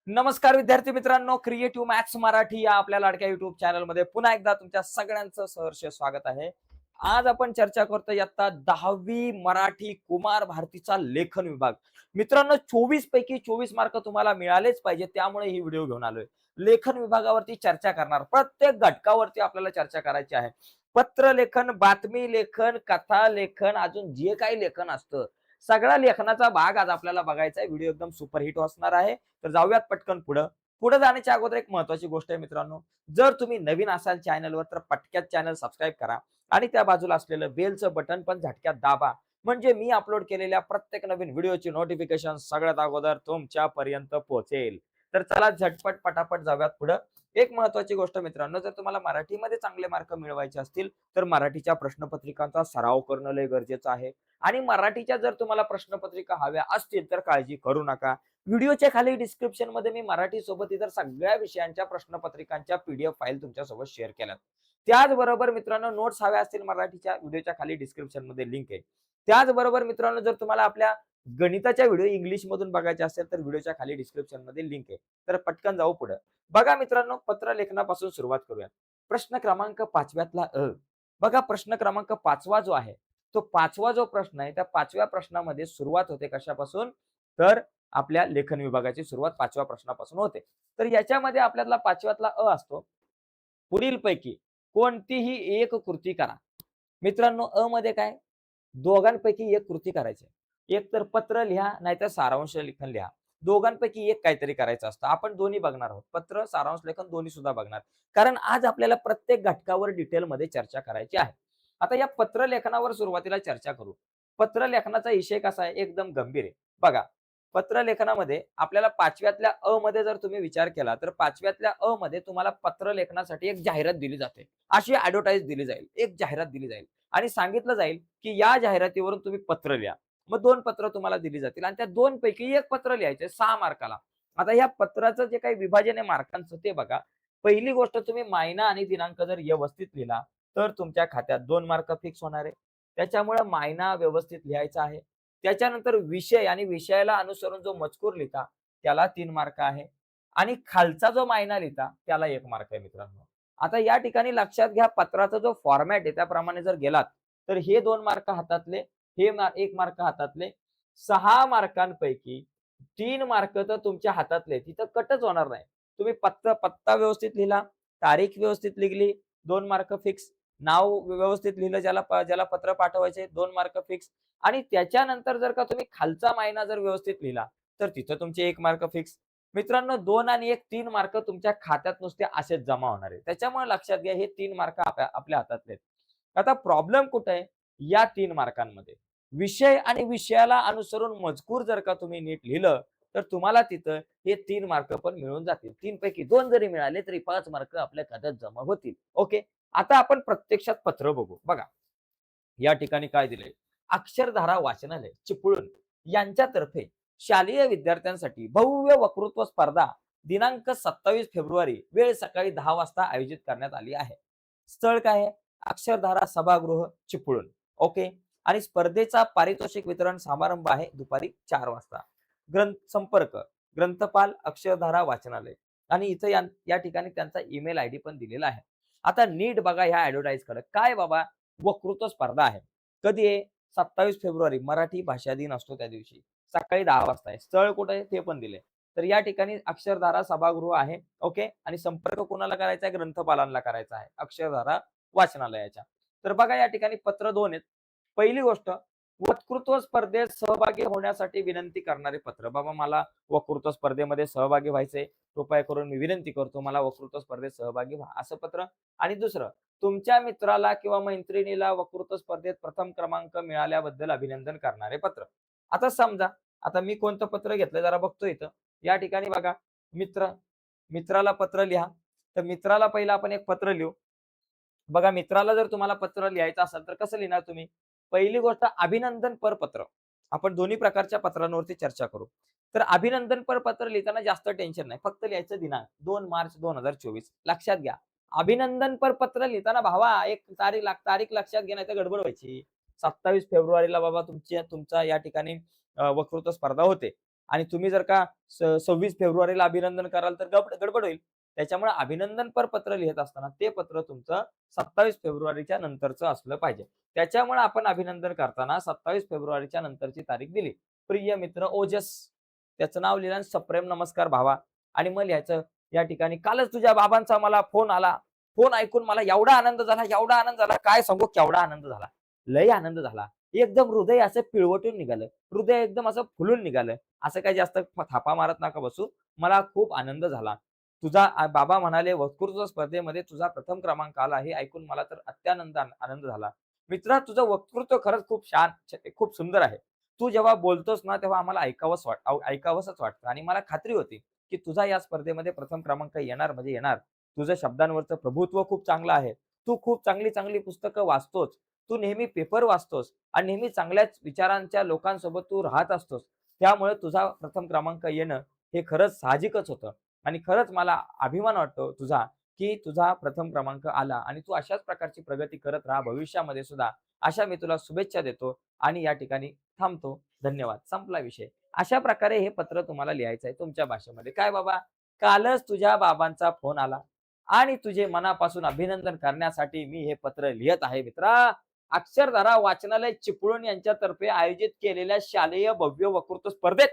नमस्कार विद्यार्थी मित्रांनो, क्रिएटिव्ह मॅथ्स मराठी या आपल्या लाडक्या युट्यूब चॅनल मध्ये पुन्हा एकदा तुमच्या सगळ्यांचं सहर्ष स्वागत आहे. आज आपण चर्चा करतोय इयत्ता 10वी मराठी कुमार भारतीचा लेखन विभाग. मित्रांनो, 24 पैकी 24 मार्क तुम्हाला मिळालेच पाहिजे, त्यामुळे ही व्हिडिओ घेऊन आलोय. लेखन विभागावरती चर्चा करणार, प्रत्येक घटकावरती आपल्याला चर्चा करायची आहे. पत्र लेखन, बातमी लेखन, कथा लेखन, अजून जे काही लेखन असतं, सगळा लेखनाचा भाग आज आपल्याला बघायचा आहे. व्हिडिओ एकदम सुपरहिट असणार आहे. तर जाऊयात पटकन पुढं. पुढे जाण्याच्या अगोदर एक महत्वाची गोष्ट आहे मित्रांनो, जर तुम्ही नवीन असाल चॅनलवर तर पटक्यात चॅनल सबस्क्राईब करा आणि त्या बाजूला असलेलं बेलचं बटन पण झटक्यात दाबा, म्हणजे मी अपलोड केलेल्या प्रत्येक नवीन व्हिडिओची नोटिफिकेशन सगळ्यात अगोदर तुमच्यापर्यंत पोहोचेल. तर चला झटपट पटापट जाऊयात पुढं. एक महत्वाची गोष्ट मित्रांनो, जर तुम्हाला मराठीमध्ये चांगले मार्क मिळवायचे असतील तर मराठीच्या प्रश्नपत्रिकांचा सराव करणं लय गरजेचं आहे. आणि मराठीच्या जर तुम्हाला प्रश्नपत्रिका हव्या असतील तर काळजी करू नका. व्हिडिओच्या खाली डिस्क्रिप्शन मध्ये मी मराठी सोबत इतर सगळ्या विषयांच्या प्रश्नपत्रिकांच्या पीडीएफ फाईल तुमच्या सोबत शेअर केल्यात. त्याचबरोबर मित्रांनो, नोट्स हव्या असतील मराठीच्या, व्हिडिओच्या खाली डिस्क्रिप्शन मध्ये लिंक आहे. त्याचबरोबर मित्रांनो, जर तुम्हाला आपल्या गणिताच्या व्हिडिओ इंग्लिश मधून बघायचे असेल तर व्हिडिओच्या खाली डिस्क्रिप्शन मध्ये लिंक आहे. तर पटकन जाऊ पुढे. बघा मित्रांनो, पत्र लेखनापासून सुरुवात करूया. प्रश्न क्रमांक 5व्यातला बघा, प्रश्न क्रमांक 5वा जो आहे, तो 5वा जो प्रश्न आहे, त्या 5व्या प्रश्नामध्ये सुरुवात होते कशापासून, तर आपल्या लेखन विभागाची सुरुवात 5व्या प्रश्नापासून होते. तर याच्यामध्ये आपल्याला 5व्यातला असतो, पुढीलपैकी कोणतीही एक कृती करा. मित्रांनो, मध्ये काय, दोघांपैकी एक कृती करायची. एक तर पत्र लिहा, नाहीतर सारांश लेखन लिहा. दोघांपैकी एक काहीतरी करायचं असतं. आपण दोन्ही बघणार आहोत, पत्र, सारांश लेखन दोन्ही सुद्धा बघणार, कारण आज आपल्याला प्रत्येक घटकावर डिटेलमध्ये चर्चा करायची आहे. आता या पत्र लेखनावर सुरुवातीला चर्चा करू. पत्र लेखनाचा विषय कसा आहे, एकदम गंभीर आहे. बघा, पत्र लेखनामध्ये आपल्याला 5व्यातल्या मध्ये जर तुम्ही विचार केला तर 5व्यातल्या मध्ये तुम्हाला पत्र लेखनासाठी एक जाहिरात दिली जाते. अशी ऍडव्हर्टाईज दिली जाईल, एक जाहिरात दिली जाईल आणि सांगितलं जाईल की या जाहिरातीवरून तुम्ही पत्र लिहा. मग 2 पत्र तुम्हाला दिली जातील आणि त्या 2 पैकी एक पत्र लिहायचे 6 मार्काला. आता या पत्राचं जे काही विभाजन आहे मार्कांचं ते बघा. पहिली गोष्ट, तुम्ही महिना आणि दिनांक जर व्यवस्थित लिहिला तर तुमच्या खात्यात 2 मार्क फिक्स होणार आहे. त्याच्यामुळे महिना व्यवस्थित लिहायचा आहे. त्याच्यानंतर विषय आणि विषयाला अनुसरून जो मजकूर लिहिता त्याला 3 मार्क आहे आणि खालचा जो महिना लिहिता त्याला 1 मार्क आहे मित्रांनो. आता या ठिकाणी लक्षात घ्या, पत्राचा जो फॉर्मॅट आहे त्याप्रमाणे जर गेलात तर हे 2 मार्क हातातले, हे 1 मार्क हातातले, 6 मार्कांपैकी 3 मार्क तर तुमच्या हातातले, तिथं कटच होणार नाही. तुम्ही पत्ता व्यवस्थित लिहिला, तारीख व्यवस्थित लिहिली, 2 मार्क फिक्स. नाव व्यवस्थित लिहिलं, ज्याला पत्र पाठवायचे, 2 मार्क फिक्स. आणि त्याच्यानंतर जर का तुम्ही खालचा महिना जर व्यवस्थित लिहिला तर तिथं तुमचे 1 मार्क फिक्स. मित्रांनो, 2 आणि 1 3 मार्क तुमच्या खात्यात नुसते असेच जमा होणार आहे. त्याच्यामुळे लक्षात घ्या, हे 3 मार्क आपल्या हातातले आहेत. आता प्रॉब्लेम कुठे आहे, या 3 मार्कांमध्ये. विषय आणि विषयाला अनुसरून मजकूर जर का तुम्ही नीट लिहिलं तर तुम्हाला तिथं हे 3 मार्क पण मिळून जातील. 3 पैकी 2 जरी मिळाले तरी 5 मार्क आपल्या खात्यात जमा होतील. ओके. आता आपण प्रत्यक्षात पत्र बघू. बघा, या ठिकाणी काय दिलंय, अक्षरधारा वाचनालय चिपळूण यांच्यातर्फे शालेय विद्यार्थ्यांसाठी भव्य वक्तृत्व स्पर्धा दिनांक 27 फेब्रुवारी, वेळ सकाळी 10 वाजता आयोजित करण्यात आली आहे. स्थळ काय आहे, अक्षरधारा सभागृह चिपळूण. ओके. आणि स्पर्धेचा पारितोषिक वितरण समारंभ आहे दुपारी 4 वाजता. संपर्क ग्रंथपाल अक्षरधारा वाचनालय. आणि इथं या ठिकाणी त्यांचा ईमेल आयडी पण दिलेला आहे. आता नीट बघा ह्या ऍडव्हर्टाईज कडे. काय बाबा, वक्तृत्व स्पर्धा आहे. कधी आहे, 27 फेब्रुवारी, मराठी भाषा दिन असतो त्या दिवशी, सकाळी 10 वाजता आहे. स्थळ कुठे आहे ते पण दिले. तर या ठिकाणी अक्षरधारा सभागृह आहे. ओके. आणि संपर्क कोणाला करायचा आहे, ग्रंथपालांना करायचा आहे, अक्षरधारा वाचनालयाच्या. तर बघा, या ठिकाणी पत्र 2 आहेत. पहिली गोष्ट, वक्तृत्व स्पर्धेत सहभागी होण्यासाठी विनंती करणारे पत्र. बाबा, मला वक्तृत्व स्पर्धेमध्ये सहभागी व्हायचंय, कृपया करून मी विनंती करतो, मला वक्तृत्व स्पर्धेत सहभागी व्हा, असं पत्र. आणि दुसरं, तुमच्या मित्राला किंवा मैत्रिणीला वक्तृत्व स्पर्धेत प्रथम क्रमांक मिळाल्याबद्दल अभिनंदन करणारे पत्र. आता समजा, आता मी कोणतं पत्र घेतलं जरा बघतो इथं. या ठिकाणी बघा, मित्राला पत्र लिहा. तर मित्राला पहिला आपण एक पत्र लिहू. बघा, मित्राला जर तुम्हाला पत्र लिहायचं असेल तर कसं लिहिणार तुम्ही. पहिली गोष्ट, अभिनंदन पर पत्र. आपण दोन्ही प्रकारच्या पत्रांवरती चर्चा करू. तर अभिनंदन पर पत्र लिहिताना जास्त टेन्शन नाही, फक्त लिहायचं दिनांक 2 मार्च 2024. लक्षात घ्या, अभिनंदन पर पत्र लिहिताना भावा एक तारीख लक्षात घे, नाही तर गडबड व्हायची. 27 फेब्रुवारीला बाबा तुमचा या ठिकाणी वक्तृत्व स्पर्धा होते आणि तुम्ही जर का 26 फेब्रुवारीला अभिनंदन कराल तर गडबड होईल. त्याच्यामुळे अभिनंदनपर पत्र लिहित असताना ते पत्र तुमचं 27 फेब्रुवारीच्या नंतरचं असलं पाहिजे. त्याच्यामुळे आपण अभिनंदन करताना 27 फेब्रुवारीच्या नंतरची तारीख दिली. प्रिय मित्र ओजस, त्याचं नाव लिहिलं आणि सप्रेम नमस्कार भावा. आणि मग लिहायचं या ठिकाणी कालच तुझ्या बाबांचा मला फोन आला. फोन ऐकून मला एवढा आनंद झाला, एवढा आनंद झाला, काय सांगू केवढा आनंद झाला. लय आनंद झाला. एकदम हृदय असं पिळवटून निघालं. हृदय एकदम असं फुलून निघालं. असं काही जास्त थापा मारत नका बसू. मला खूप आनंद झाला. तुझा बाबा म्हणाले वक्तृत्व स्पर्धेमध्ये तुझा प्रथम क्रमांक आला हे ऐकून मला तर अत्यानंद आनंद झाला. मित्रा, तुझं वक्तृत्व खरंच खूप छान, खूप सुंदर आहे. तू जेव्हा बोलतोस ना तेव्हा आम्हाला ऐकावंसच वाटतं आणि मला खात्री होती, की तुझा या स्पर्धेमध्ये प्रथम क्रमांक येणार म्हणजे येणार. तुझं शब्दांवरचं प्रभुत्व खूप चांगलं आहे. तू खूप चांगली पुस्तकं वाचतोस. तू नेहमी पेपर वाचतोस आणि नेहमी चांगल्याच विचारांच्या लोकांसोबत तू राहत असतोस. त्यामुळे तुझा प्रथम क्रमांक येणं हे खरंच साहजिकच होतं आणि खरंच मला अभिमान वाटतो तुझा, की तुझा प्रथम क्रमांक आला आणि तू अशाच प्रकारची प्रगती करत राहा भविष्यामध्ये सुद्धा. अशा मी तुला शुभेच्छा देतो आणि या ठिकाणी थांबतो. धन्यवाद. संपला विषय. अशा प्रकारे हे पत्र तुम्हाला लिहायचं आहे तुमच्या भाषेमध्ये. काय बाबा, कालच तुझ्या बाबांचा फोन आला आणि तुझे मनापासून अभिनंदन करण्यासाठी मी हे पत्र लिहित आहे मित्रा. अक्षरधारा वाचनालय चिपळूण यांच्यातर्फे आयोजित केलेल्या शालेय भव्य वक्तृत्व स्पर्धेत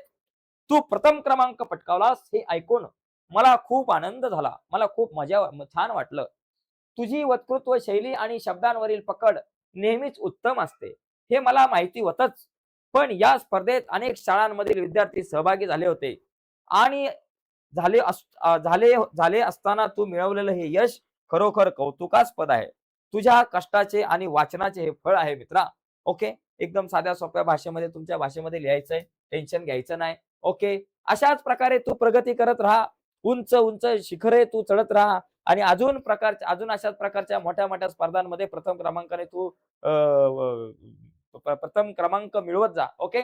तू प्रथम क्रमांक पटकावलास हे ऐकून मला खूप आनंद झाला. मला खूप छान वाटलं. तुझी वक्तृत्व शैली आणि शब्दांवरील पकड नेहमीच उत्तम असते हे मला माहिती होतंच. पण या स्पर्धेत अनेक शाळांमधील विद्यार्थी सहभागी झाले होते आणि झाले असताना तू मिळवलेलं हे यश खरोखर कौतुकास्पद आहे. तुझ्या कष्टाचे आणि वाचनाचे हे फळ आहे मित्रा. ओके. एकदम साध्या सोप्या भाषेमध्ये तुमच्या भाषेमध्ये लिहायचंय. टेन्शन घ्यायचं नाही. ओके. अशाच प्रकारे तू प्रगती करत राहा. उंच उंच शिखरे तू चढत राहा आणि अजून अशाच प्रकारच्या मोठ्या स्पर्धांमध्ये प्रथम क्रमांकाने तू प्रथम क्रमांक मिळवत जा. ओके.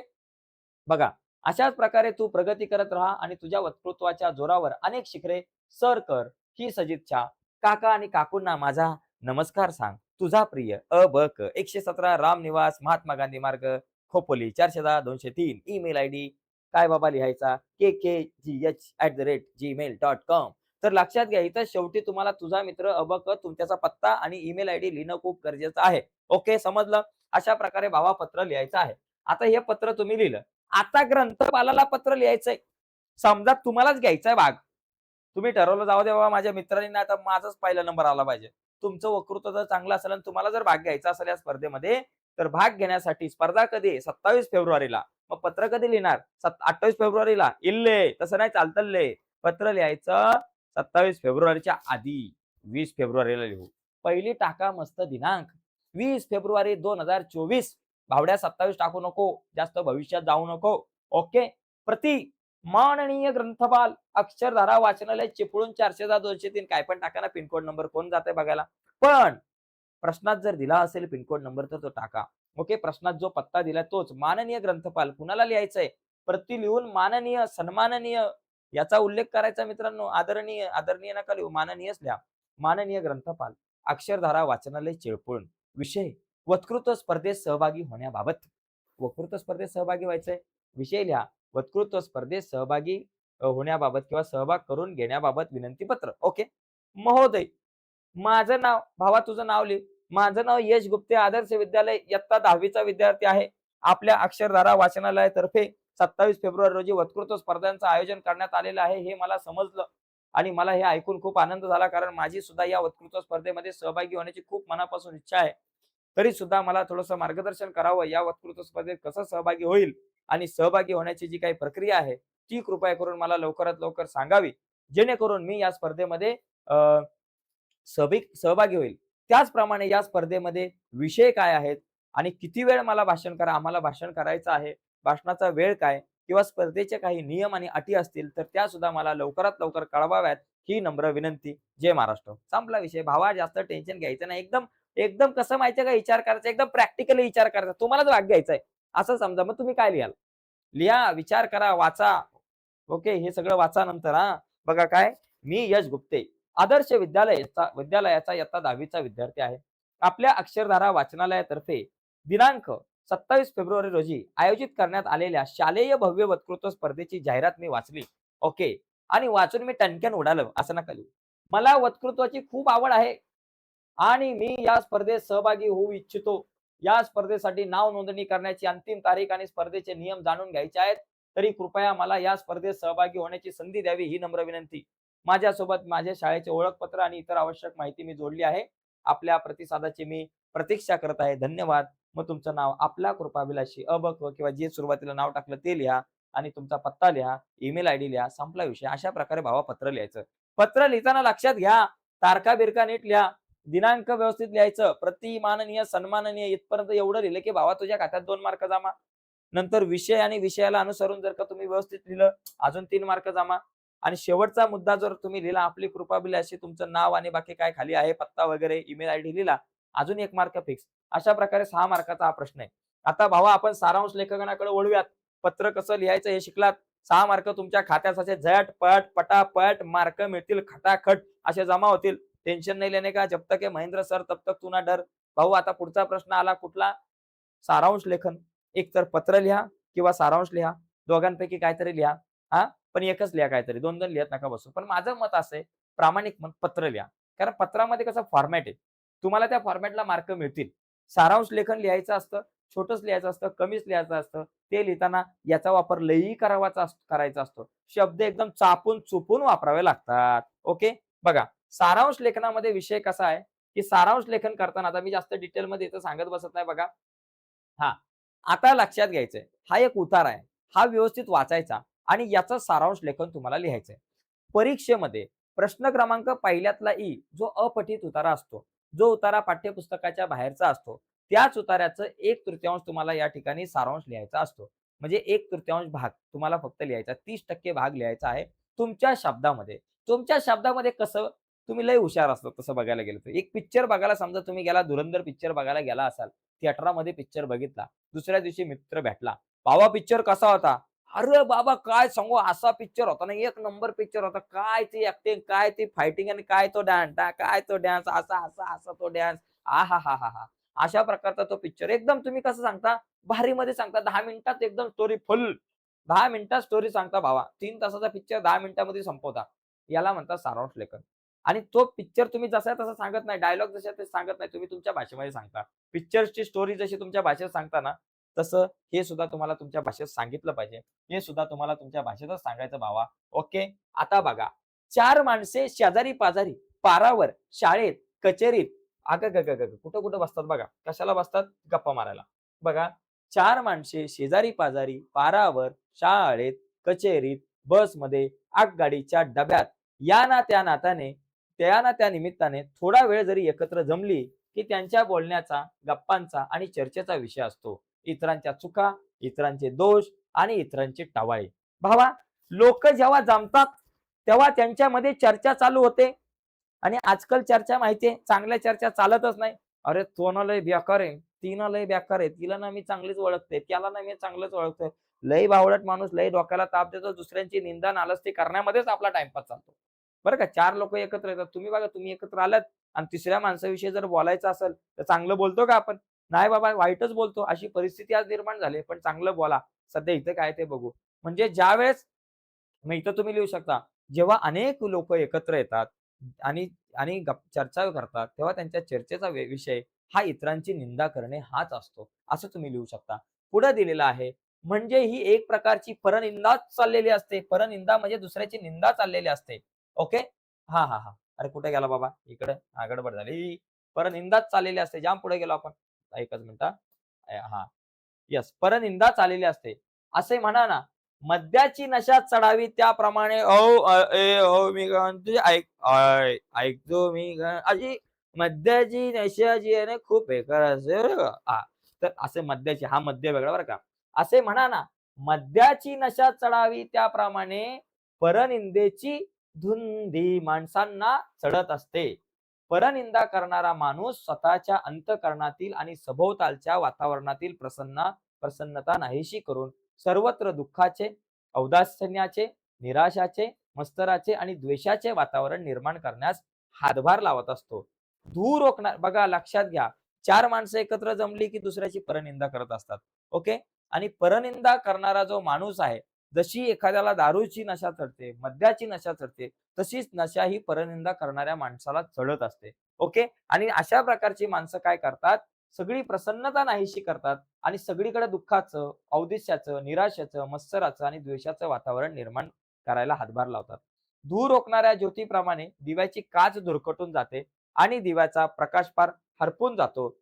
बघा, अशाच प्रकारे तू प्रगती करत राहा आणि तुझ्या वक्तृत्वाच्या जोरावर अनेक शिखरे सर कर ही सदिच्छा. काका आणि काकूंना माझा नमस्कार सांग. तुझा प्रिय क 117 राम निवास महात्मा गांधी मार्ग खोपोली 410-203 ईमेल आयडी काय बाबा लिहायचा kkgh@gmail.com. तर लक्षात घ्या इथं शेवटी तुम्हाला तुझा मित्र क तुमच्याचा पत्ता आणि ईमेल आयडी लिहिणं खूप गरजेचं आहे. ओके, समजलं? अशा प्रकारे भावा पत्र लिहायचं आहे. आता हे पत्र तुम्ही लिहिलं. आता ग्रंथपालाला पत्र लिहायचंय. समजा तुम्हालाच घ्यायचाय भाग. तुम्ही ठरवलं जाऊ दे बाबा माझ्या मित्रांनी नाही आता माझाच पहिला नंबर आला पाहिजे. तुमचं वक्तृत्व जर चांगलं असेल आणि तुम्हाला जर भाग घ्यायचा असेल या स्पर्धेमध्ये, तर भाग घेण्यासाठी स्पर्धा कधी आहे? 27 फेब्रुवारीला. मग पत्र कधी लिहिणार? 28 फेब्रुवारीला. इल्ले तसं नाही चालतल्ले. पत्र लिहायचं 27 फेब्रुवारीच्या आधी 20 फेब्रुवारीला लिहू. पहिली टाका मस्त दिनांक 20 फेब्रुवारी 2024. भावड्या 27 टाकू नको. जास्त भविष्यात जाऊ नको. ओके. प्रति माननीय ग्रंथपाल अक्षरधारा वाचनालय चिपळूण 410-203 काय पण टाका ना पिनकोड नंबर कोण जाते बघायला. पण प्रश्नात जर दिला असेल पिनकोड नंबर तर तो टाका. ओके. प्रश्नात जो पत्ता दिला तोच माननीय ग्रंथपाल कुणाला लिहायचंय? प्रति लिहून माननीय सन्माननीय याचा उल्लेख करायचा मित्रांनो. आदरणीय आदरणीय नका लिहू, माननीयच लिहा. माननीय ग्रंथपाल अक्षरधारा वाचनालय चिपळूण. विषय वक्तृत्व स्पर्धेत सहभागी होण्याबाबत. वक्तृत्व स्पर्धेत सहभागी व्हायचंय. विषय लिहा. वक्तृत्व स्पर्धेत सहभागी होण्याबाबत किंवा सहभाग करून घेण्याबाबत विनंती पत्र. ओके. महोदय, माझं नाव भावा तुझं नाव लिह. माझं नाव यश गुप्ते आदर्श विद्यालय इयत्ता 10वीचा विद्यार्थी आहे. आपल्या अक्षरधारा वाचनालयातर्फे 27 फेब्रुवारी रोजी वक्तृत्व स्पर्धांचं आयोजन करण्यात आलेलं आहे हे मला समजलं आणि मला हे ऐकून खूप आनंद झाला कारण माझी सुद्धा या वक्तृत्व स्पर्धेमध्ये सहभागी होण्याची खूप मनापासून इच्छा आहे. तरी सुद्धा मला थोडंसं मार्गदर्शन करावं या वक्तृत्व स्पर्धेत कसं सहभागी होईल आणि सहभागी होण्याची जी काही प्रक्रिया आहे ती कृपया करून मला लवकरात लवकर सांगावी जेणेकरून मी या स्पर्धेमध्ये सहभागी होईल. त्याचप्रमाणे या स्पर्धेमध्ये विषय काय आहेत आणि किती वेळ मला आम्हाला भाषण करायचं आहे, भाषणाचा वेळ काय किंवा स्पर्धेचे काही नियम आणि अटी असतील तर त्या सुद्धा मला लवकरात लवकर कळवाव्यात ही नम्र विनंती. जय महाराष्ट्र. संपला विषय भावा. जास्त टेन्शन घ्यायचं नाही. एकदम एकदम कसं माहितीये का विचार करायचा, एकदम प्रॅक्टिकली विचार करायचा. तुम्हालाच भाग घ्यायचा आहे असं समजा. मग तुम्ही काय लिहाल? लिहा, विचार करा, वाचा. ओके. हे सगळं वाचा नंतर. बघा काय, मी यश गुप्ते आदर्श विद्यालयाचा इयत्ता 10वीचा विद्यार्थी आहे. आपल्या अक्षरधारा वाचनालयातर्फे दिनांक 27 फेब्रुवारी रोजी आयोजित करण्यात आलेल्या शालेय भव्य वक्तृत्व स्पर्धेची जाहिरात मी वाचली. ओके. आणि वाचून मी टणक्यान उडालो असं नका लिहू. मला वक्तृत्वाची खूप आवड आहे आणि मी या स्पर्धेत सहभागी होऊ इच्छितो. या स्पर्धेसाठी नाव नोंदणी करण्याची अंतिम तारीख आणि स्पर्धेचे नियम जाणून घ्यायचे आहेत. तरी कृपया मला या स्पर्धेत सहभागी होण्याची संधी द्यावी ही नम्र विनंती. माझ्यासोबत माझ्या शाळेचे ओळखपत्र आणि इतर आवश्यक माहिती मी जोडली आहे. आपल्या प्रतिसादाची मी प्रतीक्षा करत आहे. धन्यवाद. मग तुमचं नाव, आपला कृपाभिलाषी किंवा जे सुरुवातीला नाव टाकलं ते लिहा आणि तुमचा पत्ता लिहा, ईमेल आयडी लिहा, संपला विषय. अशा प्रकारे भावा पत्र लिहायचं. पत्र लिहिताना लक्षात घ्या, तारखा-बिरका नीट लिहा. दिनांक व्यवस्थित लिहायचं. प्रति, माननीय, सन्माननीय इथपर्यंत एवढं लिहिलं की भावा तुझ्या खात्यात 2 मार्क जमा. नंतर विषय आणि विषयाला अनुसरून जर का तुम्ही व्यवस्थित लिहिलं, अजून 3 मार्क जमा. आणि शेवटचा मुद्दा जर तुम्ही लिहिला, आपली कृपाभिलाषी, तुमचं नाव आणि बाकी काय खाली आहे, पत्ता वगैरे, ईमेल आयडी लिहिला, अजून 1 मार्क फिक्स. अशा प्रकारे 6 मार्काचा हा प्रश्न आहे. आता भावा आपण सारांश लेखनाकडे वळूयात. पत्र कसं लिहायचं हे शिकलात. 6 मार्क तुमच्या खात्यात असे झट-पट, पटापट मार्क मिळतील, खटाखट असे जमा होतील. टेन्शन नाही लेने का, जब तक है महेंद्र सर तब तक तू ना डर. भाऊ आता पुढचा प्रश्न आला कुठला? सारांश लेखन. एक तर पत्र लिहा किंवा सारांश लिहा. दोघांपैकी काहीतरी लिहा. हां, पण एकच लिहा काहीतरी. 2-2 लिहत नका बसू. पण माझं मत असं आहे, प्रामाणिक मत पत्र लिहा. कारण पत्रामध्ये कसं फॉर्मॅट आहे. तुम्हाला त्या फॉर्मॅटला मार्क मिळतील. सारांश लेखन लिहायचं असतं, छोटंच लिहायचं असतं, कमीच लिहायचं असतं. ते लिहिताना याचा वापर लई करायचा असतो. शब्द एकदम चापून-चुपून वापरावे लागतात. ओके. बघा, सारांश लेखनामध्ये विषय कसा आहे, की सारांश लेखन करताना आता मी जास्त डिटेलमध्ये इथं सांगत बसत नाही बघा. हां, आता लक्षात घ्यायचंय, हा एक उतारा आहे. हा व्यवस्थित वाचायचा आणि याचं सारांश लेखन तुम्हाला लिहायचंय. परीक्षेमध्ये प्रश्न क्रमांक पहिल्यातला ई जो अपठित उतारा असतो, जो उतारा पाठ्यपुस्तकाच्या बाहेरचा असतो, त्याच उतार्याचं 1/3 तुम्हाला या ठिकाणी सारांश लिहायचा असतो. म्हणजे 1/3 भाग तुम्हाला फक्त लिहायचा. 30% भाग लिहायचा आहे तुमच्या शब्दामध्ये. तुमच्या शब्दामध्ये कसं तुम्ही लय हुशार असतात तसं बघायला गेलं तर. एक पिक्चर बघायला समजा तुम्ही गेला, धुरंधर पिक्चर बघायला गेला असाल, थिएटरमध्ये पिक्चर बघितला. दुसऱ्या दिवशी मित्र भेटला. "भावा पिक्चर कसा होता?" "अरे बाबा काय सांगू, असा पिक्चर होता ना, एक नंबर पिक्चर होता. काय ती ॲक्टिंग, काय ती फायटिंग आणि काय तो डान्स, काय तो डान्स, असा तो डान्स. आहाहाहा!" अशा प्रकारचा तो पिक्चर एकदम तुम्ही कसं सांगता, भारीमध्ये सांगता. 10 मिनिटात एकदम स्टोरी फुल. 10 मिनिटात स्टोरी सांगता भावा. 3 तासाचा पिक्चर 10 मिनिटामध्ये संपवता. याला म्हणतात सारांश लेखन. आणि तो पिक्चर तुम्ही जसा तसा सांगत नाही, डायलॉग जसे ते सांगत नाही. तुम्ही तुमच्या भाषेमध्ये सांगता. पिक्चरची स्टोरी जशी तुमच्या भाषेत सांगता ना, तसं हे सुद्धा तुम्हाला तुमच्या भाषेत सांगितलं पाहिजे. हे सुद्धा तुम्हाला तुमच्या भाषेतच सांगायचं भावा. ओके. आता बघा, 4 माणसे शेजारी-पाजारी, पारावर, शाळेत, कचेरीत अगगगगग! कुठं-कुठं बसतात बघा. कशाला बसतात? गप्पा मारायला. बघा, 4 माणसे शेजारी-पाजारी, पारावर, शाळेत, कचेरीत, बसमध्ये, आगगाडीच्या डब्यात या ना त्या नात्याने, त्या ना त्या निमित्ताने थोडा वेळ जरी एकत्र जमली, की त्यांच्या बोलण्याचा, गप्पांचा आणि चर्चेचा विषय असतो. इतरांच्या चुका, इतरांचे दोष आणि इतरांची टवाळी. भावा, लोकं जेव्हा जमतात, तेव्हा त्यांच्यामध्ये चर्चा चालू होते आणि आजकाल चर्चा माहितीये, चांगल्या चर्चा चालतच नाही. "अरे, तो ना लय बेकार आहे, ती ना लय बेकार आहे, तिला ना मी चांगलीच ओळखते, त्याला ना मी चांगलंच ओळखतोय." लय बावळट माणूस लय डोक्याला ताप देतो, दुसऱ्यांची निंदा नालस्ती करण्यामध्येच आपला टाईमपास चालतो. बरं का, 4 लोकं एकत्र येतात. तुम्ही बघा, तुम्ही एकत्र आलात आणि तिसऱ्या माणसाविषयी जर बोलायचं असेल, तर चांगलं बोलतो का आपण? नाही बाबा, वाईटच बोलतो. अशी परिस्थिती आज निर्माण झाली. पण चांगलं बोला. सध्या इथं काय ते बघू. म्हणजे ज्यावेळेस मग इथं तुम्ही लिहू शकता, जेव्हा अनेक लोकं एकत्र येतात आणि आणि चर्चा करतात, तेव्हा त्यांच्या चर्चेचा विषय हा इतरांची निंदा करणे हाच असतो. असं तुम्ही लिहू शकता. पुढे दिलेलं आहे, म्हणजे ही एक प्रकारची परनिंदाच चाललेली असते. परनिंदा म्हणजे दुसऱ्याची निंदा चाललेली असते. ओके. हां. अरे कुठे गेला बाबा? इकडे. हां, गडबड झाली. परनिंदाच चाललेली असते. जाम पुढे गेलो आपण. एकच मिनिट हां. येस. परनिंदा चाललेली असते. असे म्हणा ना, मद्याची नशा चढावी त्याप्रमाणे मी काय म्हणतोय ऐकतो मी अशी मद्याची नशा जी आहे ना खूप बेकार असते बरं का. हां, तर असे मद्याची हा मद्य वेगळा बरं का. असे म्हणा ना, मद्याची नशा चढावी त्याप्रमाणे परनिंदेची धुंदी माणसांना चढत असते. परनिंदा करणारा माणूस स्वतःच्या अंतःकरणातील आणि सभोवतालच्या वातावरणातील प्रसन्नता नाहीशी करून सर्वत्र दुःखाचे, औदासिन्याचे, निराशाचे, मत्सराचे आणि द्वेषाचे वातावरण निर्माण करण्यास हातभार लावत असतो. धूर रोखणार बघा लक्षात घ्या. चार माणसं एकत्र जमली की दुसऱ्याची परनिंदा करत असतात. ओके. आणि परनिंदा करणारा जो माणूस आहे, जशी एखाद्याला दारूची नशा चढते, मद्याची नशा चढते, तशीच नशा ही परनिंदा करणाऱ्या माणसाला चढत असते. ओके. आणि अशा प्रकारची माणसं काय करतात, सगळी प्रसन्नता नाहीशी करतात आणि सगळीकडे दुःखाचं, औदिच्याचं, निराशेचं, मत्सराचं आणि द्वेषाचं वातावरण निर्माण करायला हातभार लावतात. धूर रोखणाऱ्या ज्योतीप्रमाणे दिव्याची काच धुरकटून जाते आणि दिव्याचा प्रकाश फार हरपून जातो.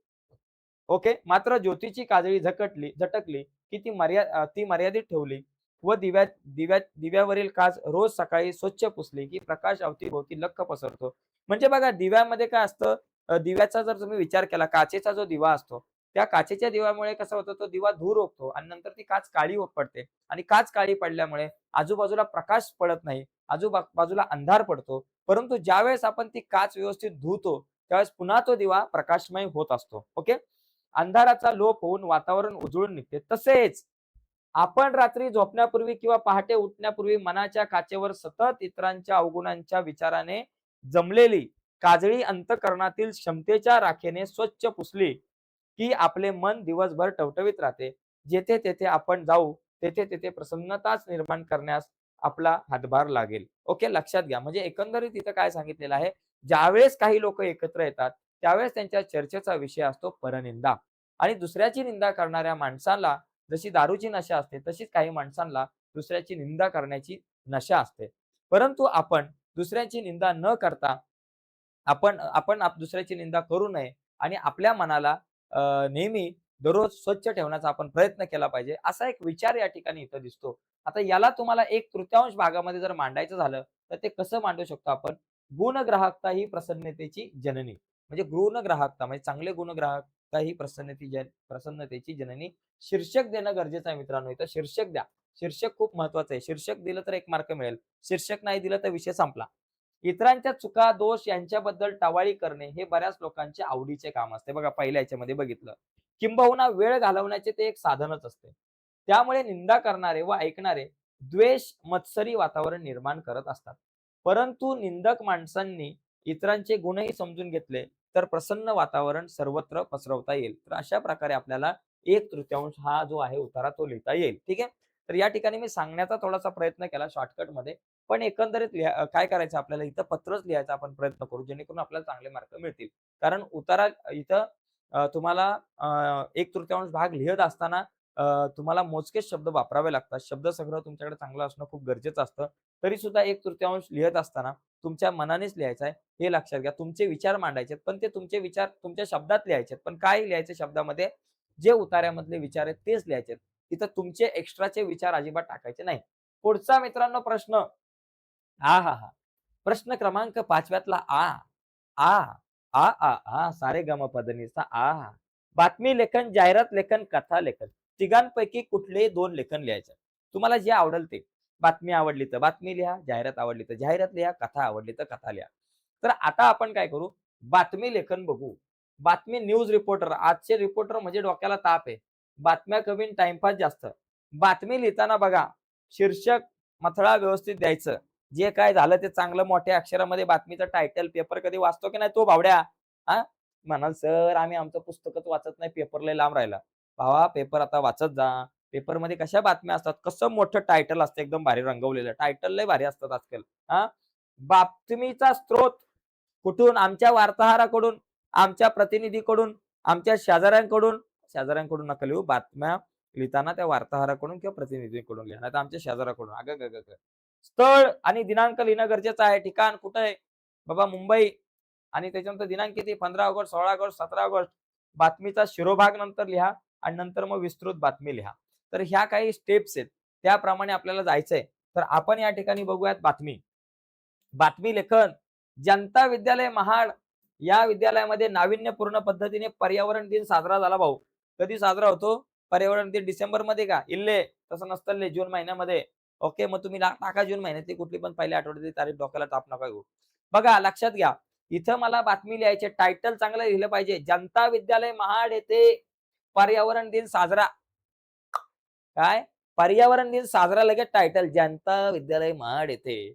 ओके. मात्र ज्योतीची काजळी झटकली की ती मर्यादित ठेवली व दिव्यावरील काच रोज सकाळी स्वच्छ पुसली की प्रकाश अवतीभोवती लख्ख पसरतो. म्हणजे बघा दिव्यामध्ये काय असतं, दिव्याचा जर तुम्ही विचार केला, काचेचा जो दिवा असतो, त्या काचेच्या दिव्यामुळे कसं होतं, तो दिवा धूर ओकतो आणि नंतर ती काच काळी पडते आणि काच काळी पडल्यामुळे आजूबाजूला प्रकाश पडत नाही, आजूबाजूला अंधार पडतो. परंतु ज्यावेळेस आपण ती काच व्यवस्थित धुतो, त्यावेळेस पुन्हा तो दिवा प्रकाशमय होत असतो. ओके. अंधाराचा लोप होऊन वातावरण उजळून निघते. तसेच आपण रात्री झोपण्यापूर्वी किंवा पहाटे उठण्यापूर्वी मनाच्या काचेवर सतत इतरांच्या अवगुणांच्या विचाराने जमलेली काजळी अंतःकरणातील क्षमतेच्या राखेने स्वच्छ पुसली, की आपले मन दिवसभर टवटवीत राहते. जेथे तेथे आपण जाऊ, तेथे तेथे प्रसन्नताच निर्माण करण्यास आपला हातभार लागेल. ओके, लक्षात घ्या. म्हणजे एकंदरीत इथं काय सांगितलेलं आहे, ज्यावेळेस काही लोक एकत्र येतात, त्यावेळेस त्यांच्या चर्चेचा विषय असतो परनिंदा. आणि दुसऱ्याची निंदा करणाऱ्या माणसाला जशी दारूची नशा असते, तशीच काही माणसांना दुसऱ्याची निंदा करण्याची नशा असते. परंतु आपण दुसऱ्याची निंदा न करता आपण आपण दुसऱ्याची निंदा करू नये आणि आपल्या मनाला नेहमी दररोज स्वच्छ ठेवण्याचा आपण प्रयत्न केला पाहिजे. असा एक विचार या ठिकाणी इथं दिसतो. आता याला तुम्हाला 1/3 भागामध्ये जर मांडायचं झालं, तर ते कसं मांडू शकतो आपण? गुणग्राहकता ही प्रसन्नतेची जननी. म्हणजे गुणग्राहकता म्हणजे चांगले गुणग्राहकता ही प्रसन्नतेची जननी. शीर्षक देणं गरजेचं आहे मित्रांनो. इथं शीर्षक द्या. शीर्षक खूप महत्वाचं आहे. शीर्षक दिलं तर 1 मार्क मिळेल. शीर्षक नाही दिलं तर विषय संपला. इतरांच्या चुका, दोष यांच्याबद्दल टवाळी करणे हे बऱ्याच लोकांचे आवडीचे काम असते. बघा पहिल्या ह्याच्यामध्ये बघितलं. किंबहुना वेळ घालवण्याचे ते एक साधनच असते. त्यामुळे निंदा करणारे व ऐकणारे द्वेष, मत्सरी वातावरण निर्माण करत असतात. परंतु निंदक माणसांनी इतरांचे गुणही समजून घेतले तर प्रसन्न वातावरण सर्वत्र पसरवता येईल. तर अशा प्रकारे आपल्याला 1/3 हा जो आहे उतारा तो लिहिता येईल. ठीक आहे. तर या ठिकाणी मी सांगण्याचा थोडासा प्रयत्न केला शॉर्टकटमध्ये. पण एकंदरीत काय करायचं आपल्याला इथं पत्रच लिहायचा आपण प्रयत्न करू, जेणेकरून आपल्याला चांगले मार्क मिळतील. कारण उतारा इथं तुम्हाला 1/3 भाग लिहत असताना तुम्हाला मोजकेच शब्द वापरावे लागतात. शब्दसंग्रह तुमच्याकडे चांगला असणं खूप गरजेचं असतं. तरी सुद्धा 1/3 लिहत असताना तुमच्या मनानेच लिहायचं आहे, हे लक्षात घ्या. तुमचे विचार मांडायचे पण ते तुमचे विचार तुमच्या शब्दात लिहायचे पण काय लिहायचे शब्दामध्ये? जे उतार्यामधले विचार आहेत तेच लिहायचे तिथं तुमचे एक्स्ट्राचे विचार अजिबात टाकायचे नाही. पुढचा मित्रांनो प्रश्न. आहाहा! प्रश्न क्रमांक 5व्यातला आ. आ, आ, आ, आ, सारेगमपधनिसा आहा! बातमी लेखन, जाहिरात लेखन, कथा लेखन. तिघांपैकी कुठलेही 2 लेखन लिहायचं. तुम्हाला जे आवडेल ते. बातमी आवडली तर बातमी लिहा, जाहिरात आवडली तर जाहिरात लिहा, कथा आवडली तर कथा लिहा. तर आता आपण काय करू? बातमी लेखन बघू. बातमी न्यूज रिपोर्टर. आजचे रिपोर्टर म्हणजे डोक्याला ताप आहे. बातम्या कमी आणि जास्त. बातमी लिहिताना बघा, शीर्षक मथळा व्यवस्थित द्यायचं. जे काय झालं ते चांगलं मोठ्या अक्षरामध्ये बातमीचं टायटल पेपर कधी वाचतो की नाही तो भावड्या? हां? म्हणाल, "सर आम्ही आमचं पुस्तकच वाचत नाही, पेपर लय लांब राहिला." भावा पेपर आता वाचत जा. पेपरमध्ये कशा बातम्या असतात, कसं मोठं टायटल असतं एकदम भारी रंगवलेलं. टायटल लय भारी असतात आजकाल. हां? बातमीचा स्रोत कुठून? आमच्या वार्ताहराकडून, आमच्या प्रतिनिधीकडून, आमच्या शेजाऱ्यांकडून नका लिहू. बातम्या लिहिताना त्या वार्ताहराकडून किंवा प्रतिनिधीकडून लिहा. नाहीतर आमच्या शेजाऱ्याकडून. अगं! स्थळ आणि दिनांक लिहिणं गरजेचं आहे. ठिकाण कुठं आहे? बाबा मुंबई आणि त्याच्यानंतर दिनांक किती? 15 ऑगस्ट, 16 ऑगस्ट, 17 ऑगस्ट. बातमीचा शिरोभाग नंतर लिहा आणि नंतर मग विस्तृत बातमी लिहा. तर ह्या काही स्टेप्स आहेत. त्याप्रमाणे आपल्याला जायचंय. तर आपण या ठिकाणी बघूयात बातमी. बातमी लेखन. जनता विद्यालय महाड या विद्यालयामध्ये नाविन्यपूर्ण पद्धतीने पर्यावरण दिन साजरा झाला भाऊ. कधी साजरा होतो? पर्यावरण दिन डिसेंबरमध्ये का? इल्ले तसं नसतं जून महिन्यामध्ये. ओके, मग तुम्ही टाका जून महिन्यातली कुठली पण पहिल्या आठवड्यातली तारीख डोक्याला ताप नका घेऊ. बघा लक्षात घ्या. इथं मला बातमी लिहायची टायटल चांगलं लिहिलं पाहिजे. जनता विद्यालय महाड येथे पर्यावरण दिन साजरा. काय? पर्यावरण दिन साजरा लगेच टायटल जनता विद्यालय महाड येथे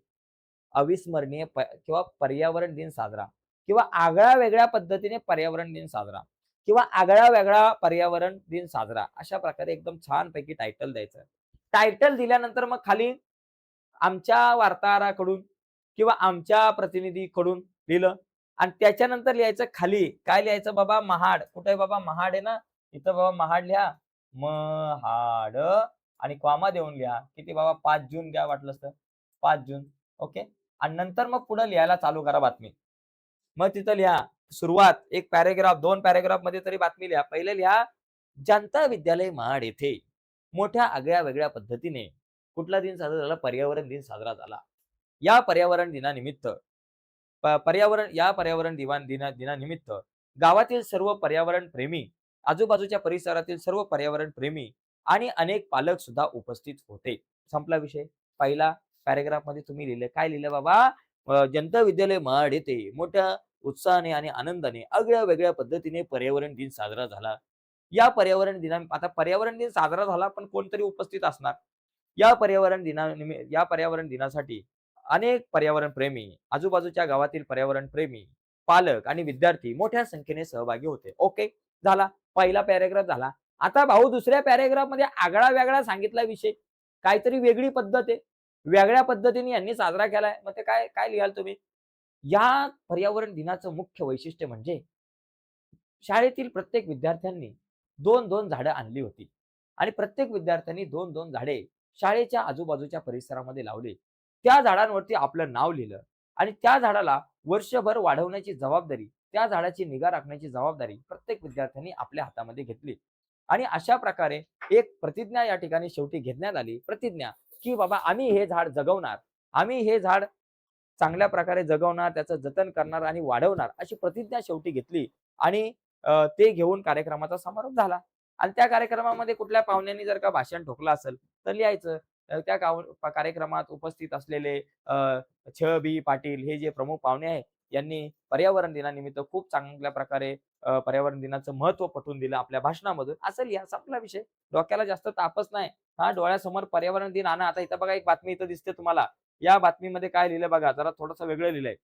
अविस्मरणीय किंवा पर्यावरण दिन साजरा किंवा आगळ्या वेगळ्या पद्धतीने पर्यावरण दिन साजरा. किंवा आगळा वेगळा पर्यावरण दिन साजरा, अशा प्रकारे एकदम छानपैकी टायटल द्यायचं. टायटल दिल्यानंतर मग खाली आमच्या वार्ताहराकडून किंवा आमच्या प्रतिनिधीकडून लिहिलं आणि त्याच्यानंतर लिहायचं खाली काय लिहायचं बाबा महाड. कुठे आहे बाबा महाड आहे ना, इथं बाबा महाड लिहा. महाड आणि कॉमा देऊन लिहा. किती बाबा 5 जून घ्या वाटलंच तर. 5 जून. ओके. आणि नंतर मग पुढे लिहायला चालू करा बातमी. मग तिथं लिहा सुरुवात एक पॅराग्राफ, 2 पॅराग्राफमध्ये तरी बातमी लिहा. पहिले लिहा जनता विद्यालय महाड येथे मोठ्या आगळ्या-वेगळ्या पद्धतीने कुठला दिन साजरा झाला? पर्यावरण दिन साजरा झाला. या पर्यावरण दिनानिमित्त पर्यावरण दिनानिमित्त गावातील सर्व पर्यावरण प्रेमी, आजूबाजूच्या परिसरातील सर्व पर्यावरण प्रेमी आणि अनेक पालक सुद्धा उपस्थित होते. संपला विषय. पहिला पॅराग्राफमध्ये तुम्ही लिहिलं. काय लिहिलं बाबा? जनता विद्यालय महाड येथे मोठ्या उत्साहाने आणि आनंदाने आगळ्या-वेगळ्या पद्धतीने पर्यावरण दिन साजरा झाला. आता पर्यावरण दिन साजरा झाला, पण कोणतरी उपस्थित असणार. या पर्यावरण दिनासाठी अनेक पर्यावरण प्रेमी, आजूबाजूच्या गावातील पर्यावरण प्रेमी, पालक आणि विद्यार्थी मोठ्या संख्येने सहभागी होते. ओके, झाला. पहिला पॅराग्राफ झाला. आता भाऊ दुसऱ्या पॅराग्राफमध्ये आगळा-वेगळा सांगितला विषय. काहीतरी वेगळी पद्धत आहे. वेगळ्या पद्धतीने यांनी साजरा केलाय. मग ते काय काय लिहाल तुम्ही? या पर्यावरण दिनाचं मुख्य वैशिष्ट्य म्हणजे शाळेतील प्रत्येक विद्यार्थ्यांनी 2-2 झाडं आणली होती आणि प्रत्येक विद्यार्थ्यांनी 2-2 झाडे शाळेच्या आजूबाजूच्या परिसरामध्ये लावले. त्या झाडांवरती आपलं नाव लिहिलं आणि त्या झाडाला वर्षभर वाढवण्याची जबाबदारी, त्या झाडाची निगा राखण्याची जबाबदारी प्रत्येक विद्यार्थ्यांनी आपल्या हातामध्ये घेतली. आणि अशा प्रकारे एक प्रतिज्ञा या ठिकाणी शेवटी घेण्यात आली. प्रतिज्ञा, की बाबा आम्ही हे झाड जगवणार. आम्ही हे झाड चांगल्या प्रकारे जगवणार, त्याचं जतन करणार आणि वाढवणार अशी प्रतिज्ञा शेवटी घेतली आणि ते घेऊन कार्यक्रमाचा समारोप झाला. आणि त्या कार्यक्रमामध्ये कुठल्या पाहुण्यांनी जर का भाषण ठोकलं असेल तर लिहायचं. त्या कार्यक्रमात उपस्थित असलेले छ. बी. पाटील हे जे प्रमुख पाहुणे आहेत, यांनी पर्यावरण दिनानिमित्त खूप चांगल्या प्रकारे पर्यावरण दिनाचं महत्त्व पटवून दिलं आपल्या भाषणामधून. असं लिहा, संपला विषय. डोक्याला जास्त तापच नाही. हां, डोळ्यासमोर पर्यावरण दिन आणा. आता इथं बघा एक बातमी इथं दिसते तुम्हाला. या बातमीमध्ये काय लिहिलंय बघा, जरा थोडंसं वेगळं लिहिलंय.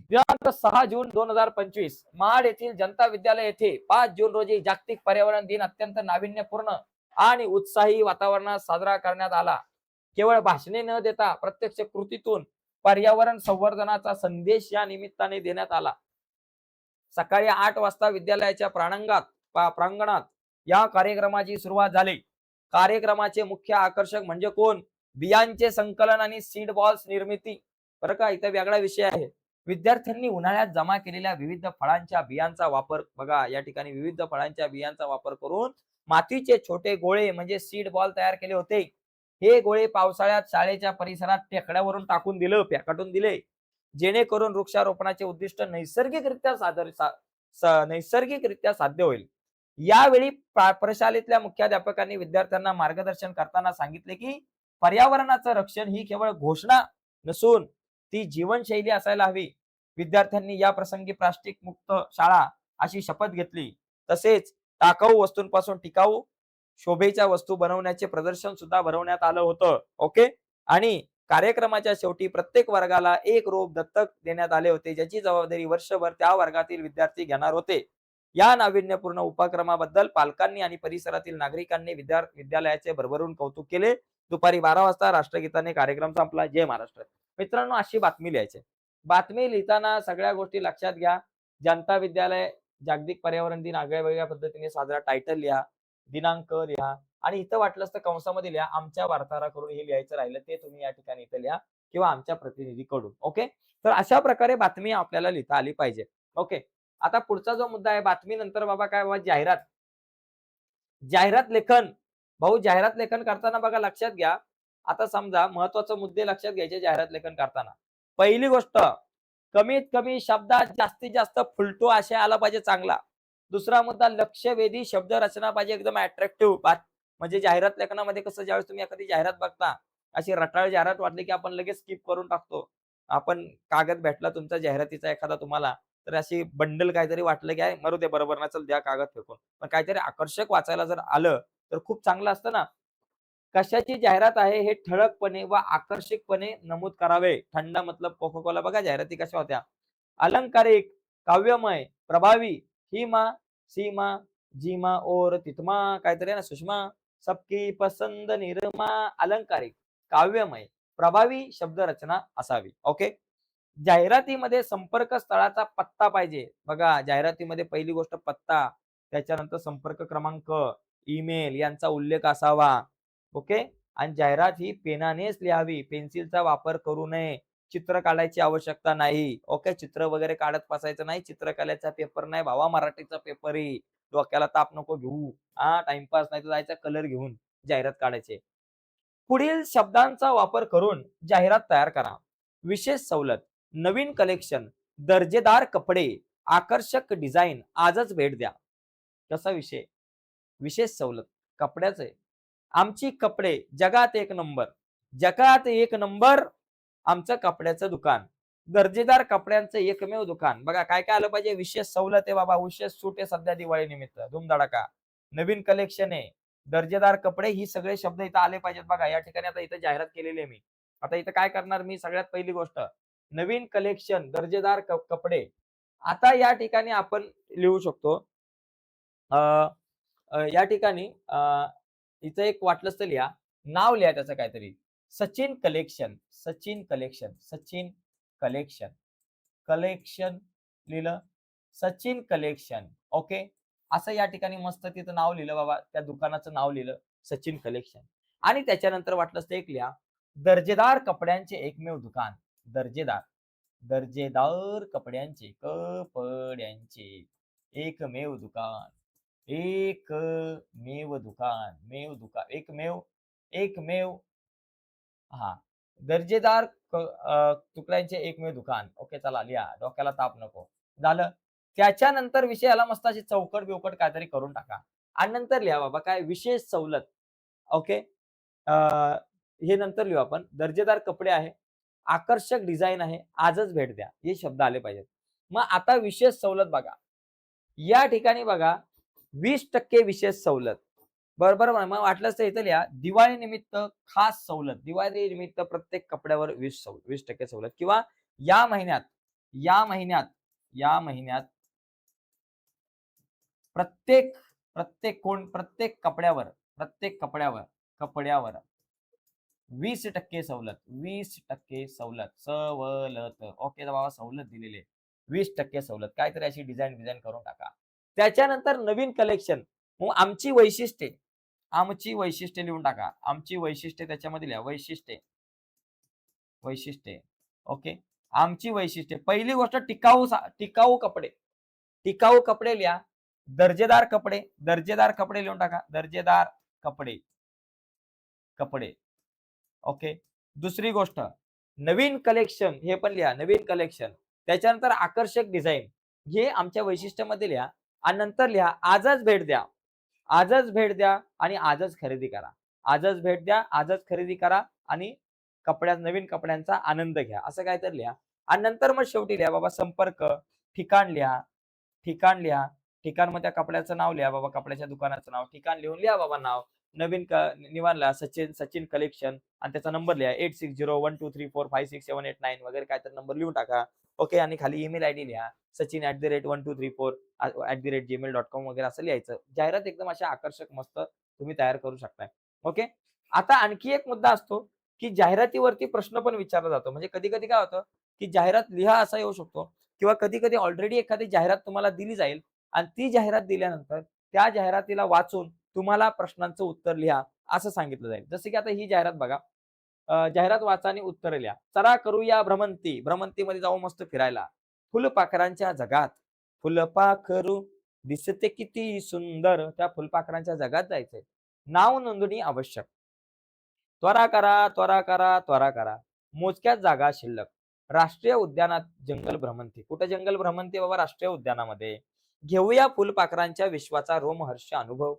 दिनांक 6 जून 2025 महाड येथील जनता विद्यालय येथे 5 जून रोजी जागतिक पर्यावरण दिन अत्यंत नाविन्यपूर्ण आणि उत्साही वातावरणात साजरा करण्यात आला. केवळ भाषणे न देता प्रत्यक्ष कृतीतून पर्यावरण संवर्धनाचा संदेश या निमित्ताने देण्यात आला. सकाळी 8 वाजता विद्यालयाच्या प्रांगणात या कार्यक्रमाची सुरुवात झाली. कार्यक्रमाचे मुख्य आकर्षक म्हणजे कोण? बियांचे संकलन आणि सीड बॉल्स निर्मिती. बरं का, इथं वेगळा विषय आहे. विद्यार्थ्यांनी उन्हाळ्यात जमा केलेल्या विविध फळांच्या बियांचा वापर, बघा या ठिकाणी विविध फळांच्या बियांचा वापर करून मातीचे छोटे गोळे म्हणजे सीड बॉल तयार केले होते. हे गोळे पावसाळ्यात शाळेच्या परिसरात टेकड्यावरून टाकून दिले, जेणेकरून वृक्षारोपणाचे उद्दिष्ट नैसर्गिकरित्या साध्य होईल. यावेळी प्रशालेतल्या मुख्याध्यापकांनी विद्यार्थ्यांना मार्गदर्शन करताना सांगितले की पर्यावरणाचं रक्षण ही केवळ घोषणा नसून ती जीवनशैली असायला हवी. विद्यार्थ्यांनी या प्रसंगी प्लास्टिक मुक्त शाळा अशी शपथ घेतली. तसेच टाकाऊ वस्तूंपासून टिकाऊ शोभेच्या वस्तू बनवण्याचे प्रदर्शन सुद्धा भरवण्यात आलं होतं. ओके. आणि कार्यक्रमाच्या शेवटी प्रत्येक वर्गाला एक रोप दत्तक देण्यात आले होते, ज्याची जबाबदारी वर्षभर त्या वर्गातील विद्यार्थी घेणार होते. या नाविन्यपूर्ण उपक्रमाबद्दल पालकांनी आणि परिसरातील नागरिकांनी विद्यालयाचे भरभरून कौतुक केले. दुपारी 12 वाजता राष्ट्रगीताने कार्यक्रम संपला. जय महाराष्ट्र. मित्रांनो, अशी बातमी लिहायची. बातमी लिहिताना सगळ्या गोष्टी लक्षात घ्या. जनता विद्यालय जागतिक पर्यावरण दिन आगळ्या-वेगळ्या पद्धतीने साजरा, टायटल लिहा, दिनांक लिहा आणि इथं वाटलंच तर कंसामध्ये लिहा. आमच्या वार्ताहराकडून हे लिहायचं राहिलं ते तुम्ही या ठिकाणी इथं लिहा किंवा आमच्या प्रतिनिधीकडून. ओके. तर अशा प्रकारे बातमी आपल्याला लिहिता आली पाहिजे. ओके. आता पुढचा जो मुद्दा आहे, बातमीनंतर बाबा काय बाबा जाहिरात. जाहिरात लेखन. भाऊ जाहिरात लेखन करताना बघा लक्षात घ्या. आता समजा महत्वाचे मुद्दे लक्षात घ्यायचे जाहिरात लेखन करताना. पहिली गोष्ट, कमीत कमी शब्दात जास्तीत जास्त फुलटो आशय आला पाहिजे चांगला. दुसरा मुद्दा, लक्षवेधी शब्द रचना पाहिजे एकदम अट्रॅक्टिव्ह. म्हणजे जाहिरात लेखनामध्ये कसं, ज्यावेळेस तुम्ही एखादी जाहिरात बघता, अशी रटाळ जाहिरात वाटली की आपण लगेच स्किप करून टाकतो. आपण कागद भेटला तुमचा जाहिरातीचा एखादा तुम्हाला, तर अशी बंडल काहीतरी वाटलं की मरू दे, बरोबर ना, चल द्या कागद फेकून. पण काहीतरी आकर्षक वाचायला जर आलं तर खूप चांगलं असतं ना. कशाची जाहिरात आहे हे ठळकपणे व आकर्षकपणे नमूद करावे. थंड मतलब कोका कोला, बघा जाहिराती कशा होत्या. अलंकारिक, काव्यमय, प्रभावी, ही सीमा जीमा और तितमा काहीतरी आहे ना सुषमा. सबकी पसंद निरमा. अलंकारिक, काव्यमय, प्रभावी शब्दरचना असावी. ओके. जाहिरातीमध्ये संपर्क स्थळाचा पत्ता पाहिजे. बघा जाहिरातीमध्ये पहिली गोष्ट पत्ता, त्याच्यानंतर संपर्क क्रमांक, ईमेल यांचा उल्लेख असावा. ओके. आणि जाहिरात ही पेनानेच लिहावी, पेन्सिलचा वापर करू नये. चित्र काढायची आवश्यकता नाही. ओके. चित्र वगैरे काढत बसायचं नाही. चित्रकलेचा पेपर नाही भावा, मराठीचा पेपर आहे. डोक्याला ताप नको घेऊ. टाइमपास नाही तर जायचा कलर घेऊन जाहिरात काढायचे. पुढील शब्दांचा वापर करून जाहिरात तयार करा. विशेष सवलत, नवीन कलेक्शन, दर्जेदार कपडे, आकर्षक डिझाईन, आजच भेट द्या. कसा विषय? विशेष सवलत कपड्याचे. आमची कपडे जगात एक नंबर. जगात एक नंबर आमचं कपड्याचं दुकान. दर्जेदार कपड्यांचं एकमेव दुकान. बघा काय काय आलं पाहिजे. विशेष सवलत आहे बाबा, विशेष सूट आहे सध्या दिवाळी निमित्त, धुमधडाका. नवीन कलेक्शन आहे, दर्जेदार कपडे, ही सगळे शब्द इथं आले पाहिजेत. बघा या ठिकाणी आता इथं जाहिरात केलेली आहे मी. आता इथं काय करणार मी, सगळ्यात पहिली गोष्ट नवीन कलेक्शन, दर्जेदार कपडे. आता या ठिकाणी आपण लिहू शकतो या ठिकाणी इथं एक वाटलंच तर लिहा, नाव लिहा त्याचं काहीतरी. Sachin collection, Sachin collection, Sachin collection, collection लिहिलं, सचिन कलेक्शन. ओके. असं या ठिकाणी मस्त तिथं नाव लिहिलं बाबा, त्या दुकानाचं नाव लिहिलं सचिन कलेक्शन. आणि त्याच्यानंतर वाटलंच ते एक लिहा, दर्जेदार कपड्यांचे एकमेव दुकान. दर्जेदार, दर्जेदार कपड्यांचे एकमेव दुकान. एकमेव दुकान, मेव दुकान, एकमेव, एकमेव. हा, दर्जेदार तुकड्यांचे एकमेव दुकान. ओके चला लिहा, डोक्याला ताप नको. झालं. त्याच्यानंतर विषयाला मस्त अशी चौकट बिवकट काहीतरी करून टाका. आणि नंतर लिहा बाबा काय, विशेष सवलत. ओके. हे नंतर लिहू आपण. दर्जेदार कपडे आहे, आकर्षक डिझाईन आहे, आजच भेट द्या. हे शब्द आले पाहिजेत. मग आता विशेष सवलत बघा. या ठिकाणी बघा 20% विशेष सवलत. बरोबर. मग वाटलंच तर इथं लिहा, दिवाळी निमित्त खास सवलत. दिवाळी निमित्त प्रत्येक कपड्यावर 20% सवलत. किंवा या महिन्यात, या महिन्यात, या महिन्यात प्रत्येक प्रत्येक कपड्यावर, प्रत्येक कपड्यावर 20% सवलत. 20% सवलत, सवलत. ओके बाबा सवलत दिलेली आहे. 20% सवलत. काहीतरी अशी डिझाईन करून टाका. त्याच्यानंतर नवीन कलेक्शन. मग आमची वैशिष्ट्ये, आमची वैशिष्ट्ये लिहून टाका. आमची वैशिष्ट्ये त्याच्यामध्ये लिहा, वैशिष्ट्ये, वैशिष्ट्ये. ओके. आमची वैशिष्ट्ये. पहिली गोष्ट टिकाऊ कपडे. टिकाऊ कपडे लिहा. दर्जेदार कपडे, दर्जेदार कपडे लिहून टाका. दर्जेदार कपडे, कपडे. ओके. दुसरी गोष्ट नवीन कलेक्शन, हे पण लिहा, नवीन कलेक्शन. त्याच्यानंतर आकर्षक डिझाईन, हे आमच्या वैशिष्ट्यामध्ये लिहा. आणि नंतर लिहा, आजच भेट द्या. आजच भेट द्या आणि आजच खरेदी करा. आजच भेट द्या, आजच खरेदी करा आणि नवीन कपड्यांचा आनंद घ्या. असं काहीतरी लिहा. आणि नंतर मग शेवटी लिहा बाबा संपर्क, ठिकाण लिहा, ठिकाण लिहा. ठिकाण मग त्या कपड्याचं नाव लिहा बाबा, कपड्याच्या दुकानाचं नाव. ठिकाण लिहून लिहा बाबा नाव. नवीन निवांला सचिन कलेक्शन आणि त्याचा नंबर लिहा 860123456789 वगैरे काहीतरी नंबर लिहून टाका. ओके. आणि खाली ईमेल आयडी लिहा, sachin@1234@gmail.com वगैरे असं लिहायचं. जाहिरात एकदम अशा आकर्षक मस्त तुम्ही तयार करू शकताय. ओके. आता आणखी एक मुद्दा असतो की जाहिरातीवरती प्रश्न पण विचारला जातो. म्हणजे कधी कधी काय होतं की जाहिरात लिहा असा येऊ शकतो, किंवा कधी कधी ऑलरेडी एखादी जाहिरात तुम्हाला दिली जाईल आणि ती जाहिरात दिल्यानंतर त्या जाहिरातीला वाचून तुम्हाला प्रश्नांचं उत्तर लिहा असं सांगितलं जाईल. जसं की आता ही जाहिरात बघा. जाहिरात वाचा आणि उत्तर लिहा. चला करूया भ्रमंती. भ्रमंतीमध्ये जाऊ मस्त फिरायला. फुलपाखरांच्या जगात. फुलपाखरू दिसते किती सुंदर. त्या फुलपाखरांच्या जगात जायचंय. नाव नोंदणी आवश्यक. त्वरा करा, त्वरा करा, त्वरा करा. मोजक्याच जागा शिल्लक. राष्ट्रीय उद्यानात जंगल भ्रमंती. कुठे जंगल भ्रमंती बाबा? राष्ट्रीय उद्यानामध्ये. घेऊया फुलपाखरांच्या विश्वाचा रोमहर्ष अनुभव.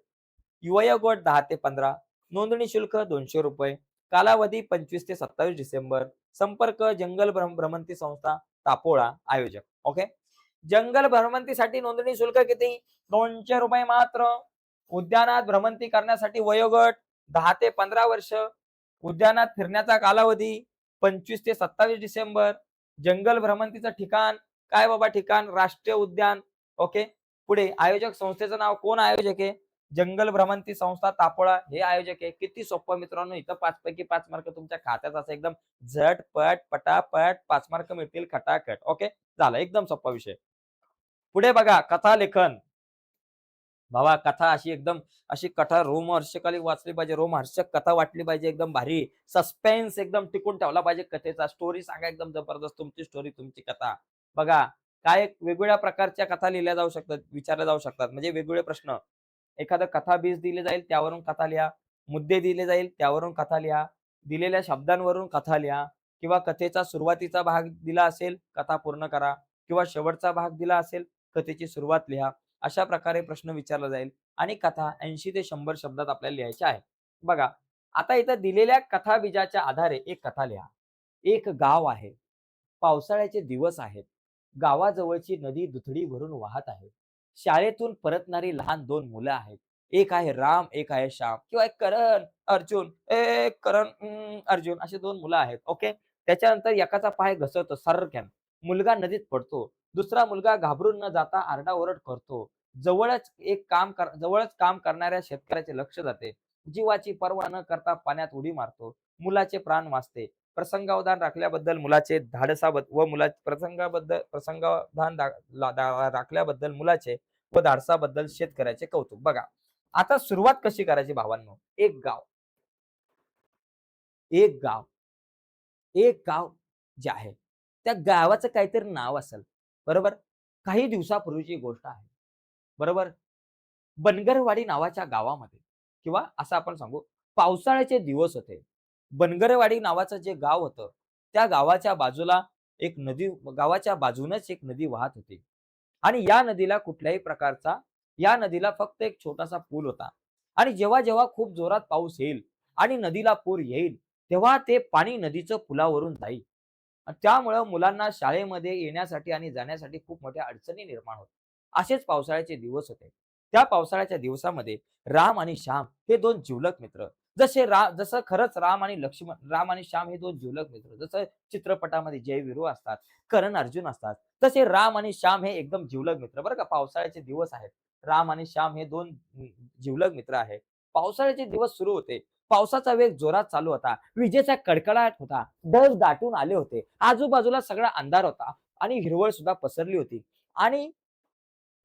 वयोगट 10 ते 15. नोंदणी शुल्क 200 रुपये. कालावधी 25 ते 27 डिसेंबर. संपर्क जंगल भ्रमंती संस्था तापोळा आयोजक. ओके. जंगल भ्रमंतीसाठी नोंदणी शुल्क किती? 200 रुपये मात्र. उद्यानात भ्रमंती करण्यासाठी वयोगट 10 ते 15 वर्ष. उद्यानात फिरण्याचा कालावधी 25 ते 27 डिसेंबर. जंगल भ्रमंतीचं ठिकाण काय बाबा? ठिकाण राष्ट्रीय उद्यान. ओके. पुढे आयोजक संस्थेचं नाव, कोण आयोजक आहे? जंगल भ्रमंती संस्था तापोळा हे आयोजक आहे. किती सोपं मित्रांनो, इथं 5 पैकी 5 मार्क तुमच्या खात्यात असं एकदम झटपट, पटापट 5 मार्क मिळतील खटाखट. ओके, झालं एकदम सोपा विषय. पुढे बघा कथा लेखन. बाबा कथा अशी एकदम अशी कथा रोमहर्षकाली वाचली पाहिजे, रोमहर्षक कथा वाटली पाहिजे, एकदम भारी सस्पेन्स एकदम टिकून ठेवला पाहिजे कथेचा. स्टोरी सांगा एकदम जबरदस्त, तुमची स्टोरी, तुमची कथा. बघा काय वेगवेगळ्या प्रकारच्या कथा लिहिल्या जाऊ शकतात, विचारल्या जाऊ शकतात. म्हणजे वेगवेगळे प्रश्न. एखादं कथा बीज दिले जाईल त्यावरून कथा लिहा. मुद्दे दिले जाईल त्यावरून कथा लिहा. दिलेल्या शब्दांवरून कथा लिहा. किंवा कथेचा सुरुवातीचा भाग दिला असेल, कथा पूर्ण करा. किंवा शेवटचा भाग दिला असेल, कथेची सुरुवात लिहा. अशा प्रकारे प्रश्न विचारला जाईल आणि कथा 80 ते 100 शब्दात आपल्याला लिहायची आहे. बघा, आता इथं दिलेल्या कथाबीजाच्या आधारे एक कथा लिहा. एक गाव आहे. पावसाळ्याचे दिवस आहेत. गावाजवळची नदी दुथडी भरून वाहत आहे. शाळेतून परतणारी लहान 2 मुलं आहेत. एक आहे राम, एक आहे श्याम किंवा एक करण, अर्जुन, ए करण, अर्जुन अशी 2 मुलं आहेत. ओके. त्याच्यानंतर एकाचा पाय घसरतो सर्रकन. मुलगा नदीत पडतो. दुसरा मुलगा घाबरून न जाता आरडाओरड करतो. जवळच काम करणाऱ्या शेतकऱ्याचे लक्ष जाते. जीवाची पर्वा न करता पाण्यात उडी मारतो. मुलाचे प्राण वाचते. प्रसंगावधान राखल्याबद्दल मुलाचे व प्रसंगावधान राखल्याबद्दल मुलाचे व धाडसाबद्दल शेतकऱ्याचे कौतुक. बघा, आता सुरुवात कशी करायची भावांनो? एक गाव एक गाव जे आहे, त्या गावाचं काहीतरी नाव असेल, बरोबर? काही दिवसापूर्वीची गोष्ट आहे, बरोबर? बनगरवाडी नावाच्या गावामध्ये किंवा असं आपण सांगू, पावसाळ्याचे दिवस होते. बनगरवाडी नावाचं जे गाव होतं, त्या गावाच्या बाजूनच एक नदी वाहत होती. आणि या नदीला फक्त एक छोटासा पूल होता. आणि जेव्हा खूप जोरात पाऊस येईल आणि नदीला पूर येईल, तेव्हा ते पाणी नदीचं पुलावरून जाईल. त्यामुळं मुलांना शाळेमध्ये येण्यासाठी आणि जाण्यासाठी खूप मोठ्या अडचणी निर्माण होतात. असेच पावसाळ्याचे दिवस होते. त्या पावसाळ्याच्या दिवसामध्ये राम आणि श्याम हे 2 जिवलग मित्र, जसं खरंच राम आणि श्याम हे 2 जिवलग मित्र, जसं चित्रपटामध्ये जय-वीरू असतात, कर्ण अर्जुन असतात, तसे राम आणि श्याम हे एकदम जिवलग मित्र बरं का. पावसाळ्याचे दिवस आहेत. राम आणि श्याम हे 2 जिवलग मित्र आहेत. पावसाळ्याचे दिवस सुरू होते. पावसाचा वेग जोरात चालू होता. विजेचा कडकडाट होता. ढग दाटून आले होते. आजूबाजूला सगळा अंधार होता आणि हिरवळ सुद्धा पसरली होती. आणि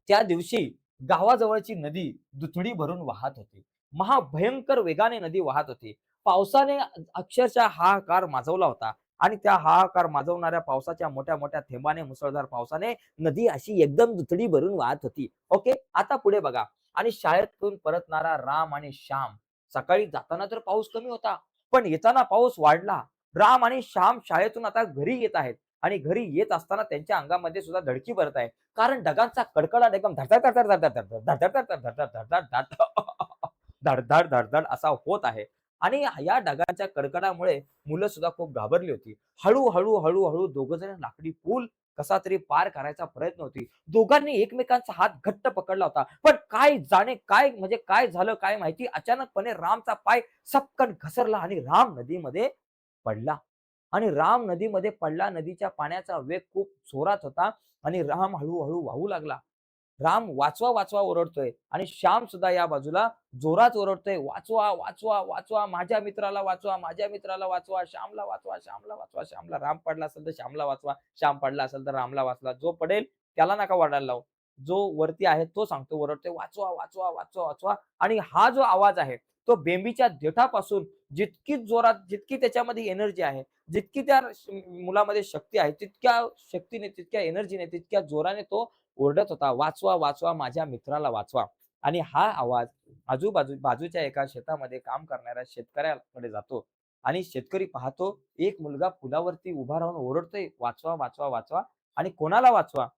त्या दिवशी गावाजवळची नदी दुथडी भरून वाहत होती. महाभयंकर वेगाने नदी वाहत होती. पावसाने अक्षरशः हाहाकार माजवला होता आणि त्या हाहाकार माजवणाऱ्या पावसाच्या मोठ्या-मोठ्या थेंबाने, मुसळधार पावसाने नदी अशी एकदम दुथडी भरून वाहत होती. ओके. आता पुढे बघा. आणि शाळेतून परतणारा राम आणि श्याम, सकाळी जाताना तर पाऊस कमी होता, पण येताना पाऊस वाढला. राम आणि श्याम शाळेतून आता घरी येत आहेत आणि घरी येत असताना त्यांच्या अंगामध्ये सुद्धा धडकी भरत आहे. कारण ढगांचा कडकडाट एकदम धड-धड, धड-धड असा होत आहे. आणि या ढगांच्या कडकडामुळे मुलं सुद्धा खूप घाबरली होती. हळू दोघं जण लाकडी पूल कसा तरी पार करायचा प्रयत्न होती. दोघांनी एकमेकांचा हात घट्ट पकडला होता. पण काय झालं काय माहिती, अचानकपणे रामचा पाय सपकन घसरला आणि राम नदीमध्ये पडला. नदीच्या पाण्याचा वेग खूप जोरात होता आणि राम हळू वाहू लागला. राम वाचवा, वाचवा ओरडतोय आणि श्याम सुद्धा या बाजूला जोरात ओरडतोय, "वाचवा, वाचवा, वाचवा, माझ्या मित्राला वाचवा, माझ्या मित्राला वाचवा, श्यामला वाचवा, श्यामला वाचवा, श्यामला." राम पडला असेल तर श्यामला वाचवा, श्याम पडला असेल तर रामला वाचवा. जो पडेल त्याला नका ओरडायला लावू. जो वरती आहे तो सांगतो, ओरडतोय, "वाचवा, वाचवा, वाचवा, वाचवा." आणि हा जो आवाज आहे, तो बेंबीच्या देठापासून जितकी जोरात, जितकी त्याच्यामध्ये एनर्जी आहे, जितकी त्या मुलामध्ये शक्ती आहे, तितक्या शक्तीने, तितक्या एनर्जीने, तितक्या जोराने तो ओरडत होता, "वाचवा, वाचवा, माझ्या मित्राला वाचवा." आणि हा आवाज बाजूच्या एका शेतामध्ये काम करणाऱ्या शेतकऱ्याकडे जातो आणि शेतकरी पाहतो, एक मुलगा पुलावरती उभा राहून ओरडतोय, "वाचवा, वाचवा, वाचवा." आणि कोणाला वाचवा?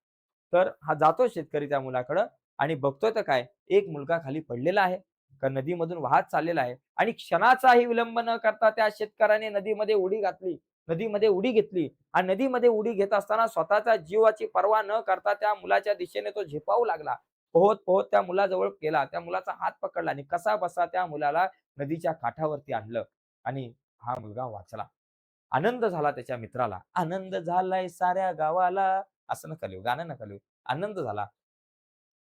तर हा जातो शेतकरी त्या मुलाकडं आणि बघतोय तर काय, एक मुलगा खाली पडलेला आहे. का नदीमधून वाहत चाललेला आहे आणि क्षणाचाही विलंब न करता त्या शेतकऱ्याने नदीमध्ये उडी घेतली आणि नदीमध्ये उडी घेत असताना स्वतःच्या जीवाची पर्वा न करता त्या मुलाच्या दिशेने तो झेपावू लागला. पोहत त्या मुलाजवळ गेला. त्या मुलाचा हात पकडला आणि कसाबसा त्या मुलाला नदीच्या काठावरती आणलं आणि हा मुलगा वाचला. आनंद झाला त्याच्या मित्राला. आनंद झालाय साऱ्या गावाला, असं नका लिहू, गाणं नका लिहू. आनंद झाला.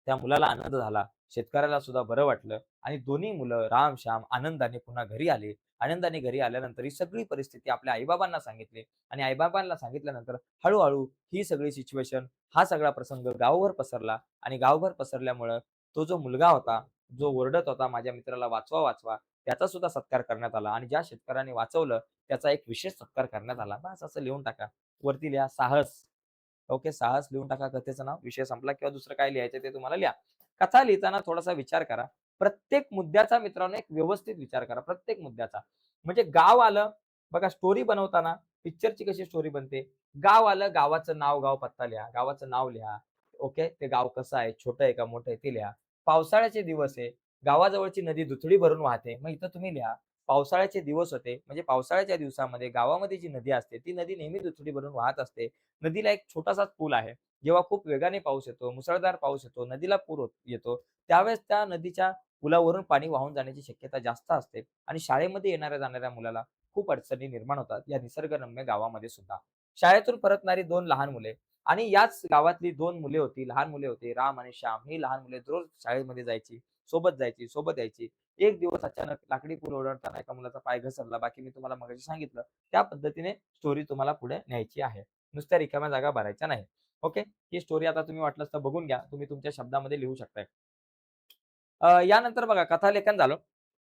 त्या मुलाला आनंद झाला. शेतकऱ्याला सुद्धा बरं वाटलं आणि दोन्ही मुलं राम, श्याम आनंदाने पुन्हा घरी आले. आनंदाने घरी आल्यानंतर ही सगळी परिस्थिती आपल्या आई सांगितली आणि आई सांगितल्यानंतर हळू ही सगळी सिच्युएशन, हा सगळा प्रसंग गावभर पसरला आणि गावभर पसरल्यामुळं तो जो मुलगा होता, जो ओरडत होता माझ्या मित्राला वाचवा, वाचवा, त्याचा सुद्धा सत्कार करण्यात आला आणि ज्या शेतकऱ्याने वाचवलं त्याचा एक विशेष सत्कार करण्यात आला. बस असं लिहून टाका. वरती लिहा साहस. ओके, साहस लिहून टाका कथेचं नाव. विषय संपला किंवा दुसरं काय लिहायचं ते तुम्हाला लिहा. कथा लिहिताना थोडासा विचार करा. प्रत्येक मुद्द्याचा मित्रांनो एक व्यवस्थित विचार करा. प्रत्येक मुद्द्याचा. म्हणजे गाव आलं, बघा स्टोरी बनवताना पिक्चरची कशी स्टोरी बनते. गाव आलं, गावाचं नाव, गाव पत्ता लिहा. गावाचं नाव लिहा. ओके. ते गाव कसं आहे, छोटं आहे का मोठं आहे ते लिहा. पावसाळ्याचे दिवस आहे. गावाजवळची नदी दुथडी भरून वाहते. मग इथं तुम्ही लिहा. पावसाळ्याचे दिवस होते. म्हणजे पावसाळ्याच्या दिवसामध्ये गावामध्ये जी नदी असते, ती नदी नेहमी दुथडी भरून वाहत असते. नदीला एक छोटासाच पूल आहे. जेव्हा खूप वेगाने पाऊस येतो, मुसळधार पाऊस येतो, नदीला पूर येतो, त्यावेळेस त्या नदीच्या पुलावरून पाणी वाहून जाण्याची शक्यता जास्त असते आणि शाळेमध्ये येणाऱ्या-जाणाऱ्या मुलाला खूप अडचणी निर्माण होतात या निसर्गरम्य गावामध्ये सुद्धा. शाळेतून परतणारी 2 लहान मुले आणि याच गावातली 2 मुले होती, लहान मुले होते, राम आणि श्याम. ही लहान मुले रोज शाळेमध्ये जायची, सोबत जायची, सोबत यायची. एक दिवस अचानक लाकडी पूल ओलांडताना एका मुलाचा पाय घसरला. बाकी मी तुम्हाला मगाशी सांगितलं. त्या पद्धतीने स्टोरी तुम्हाला पुढे न्यायची आहे. नुसत्या रिकाम्या जागा भरायच्या नाही. ओके. ही स्टोरी आता तुम्ही वाटलंच तर बघून घ्या. तुम्ही तुमच्या शब्दामध्ये लिहू शकताय. यानंतर बघा कथालेखन झालं.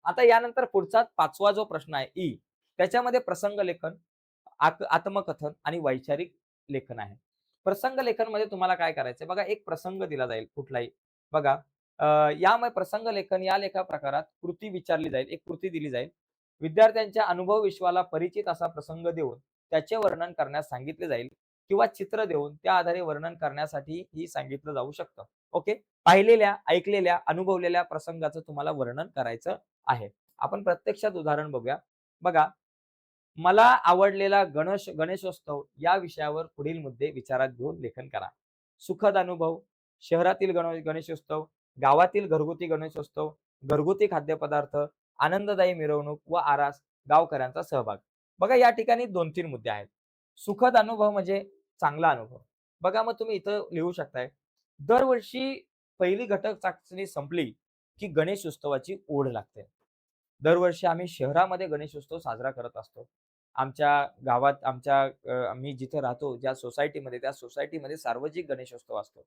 आता यानंतर पुढचा 5वा जो प्रश्न आहे ई, त्याच्यामध्ये प्रसंग लेखन, आत्मकथन आणि वैचारिक लेखन आहे. प्रसंग लेखनमध्ये तुम्हाला काय करायचंय बघा, एक प्रसंग दिला जाईल कुठलाही. बघा यामुळे प्रसंग लेखन या लेखा प्रकारात कृती विचारली जाईल, एक कृती दिली जाईल. विद्यार्थ्यांच्या अनुभव विश्वाला परिचित असा प्रसंग देऊन त्याचे वर्णन करण्यास सांगितले जाईल किंवा चित्र देऊन त्या आधारे वर्णन करण्यासाठी ही सांगितलं जाऊ शकतं. ओके. पाहिलेल्या, ऐकलेल्या, अनुभवलेल्या प्रसंगाचं तुम्हाला वर्णन करायचं आहे. आपण प्रत्यक्षात उदाहरण बघूया. बघा, मला आवडलेला गणेशोत्सव या विषयावर पुढील मुद्दे विचारात घेऊन लेखन करा. सुखद अनुभव, शहरातील गणेशोत्सव, गावातील घरगुती गणेशोत्सव, घरगुती खाद्यपदार्थ, आनंददायी मिरवणूक व आरास, गावकऱ्यांचा सहभाग. बघा या ठिकाणी 2-3 मुद्दे आहेत. सुखद अनुभव म्हणजे चांगला अनुभव. बघा मग तुम्ही इथं लिहू शकताय. दरवर्षी पहिली घटक चाचणी संपली, की गणेश उत्सवाची ओढ लागते. दरवर्षी आम्ही शहरामध्ये गणेशोत्सव साजरा करत असतो. आमच्या गावात आम्ही जिथे राहतो ज्या सोसायटीमध्ये, त्या सोसायटीमध्ये सार्वजनिक गणेशोत्सव असतो.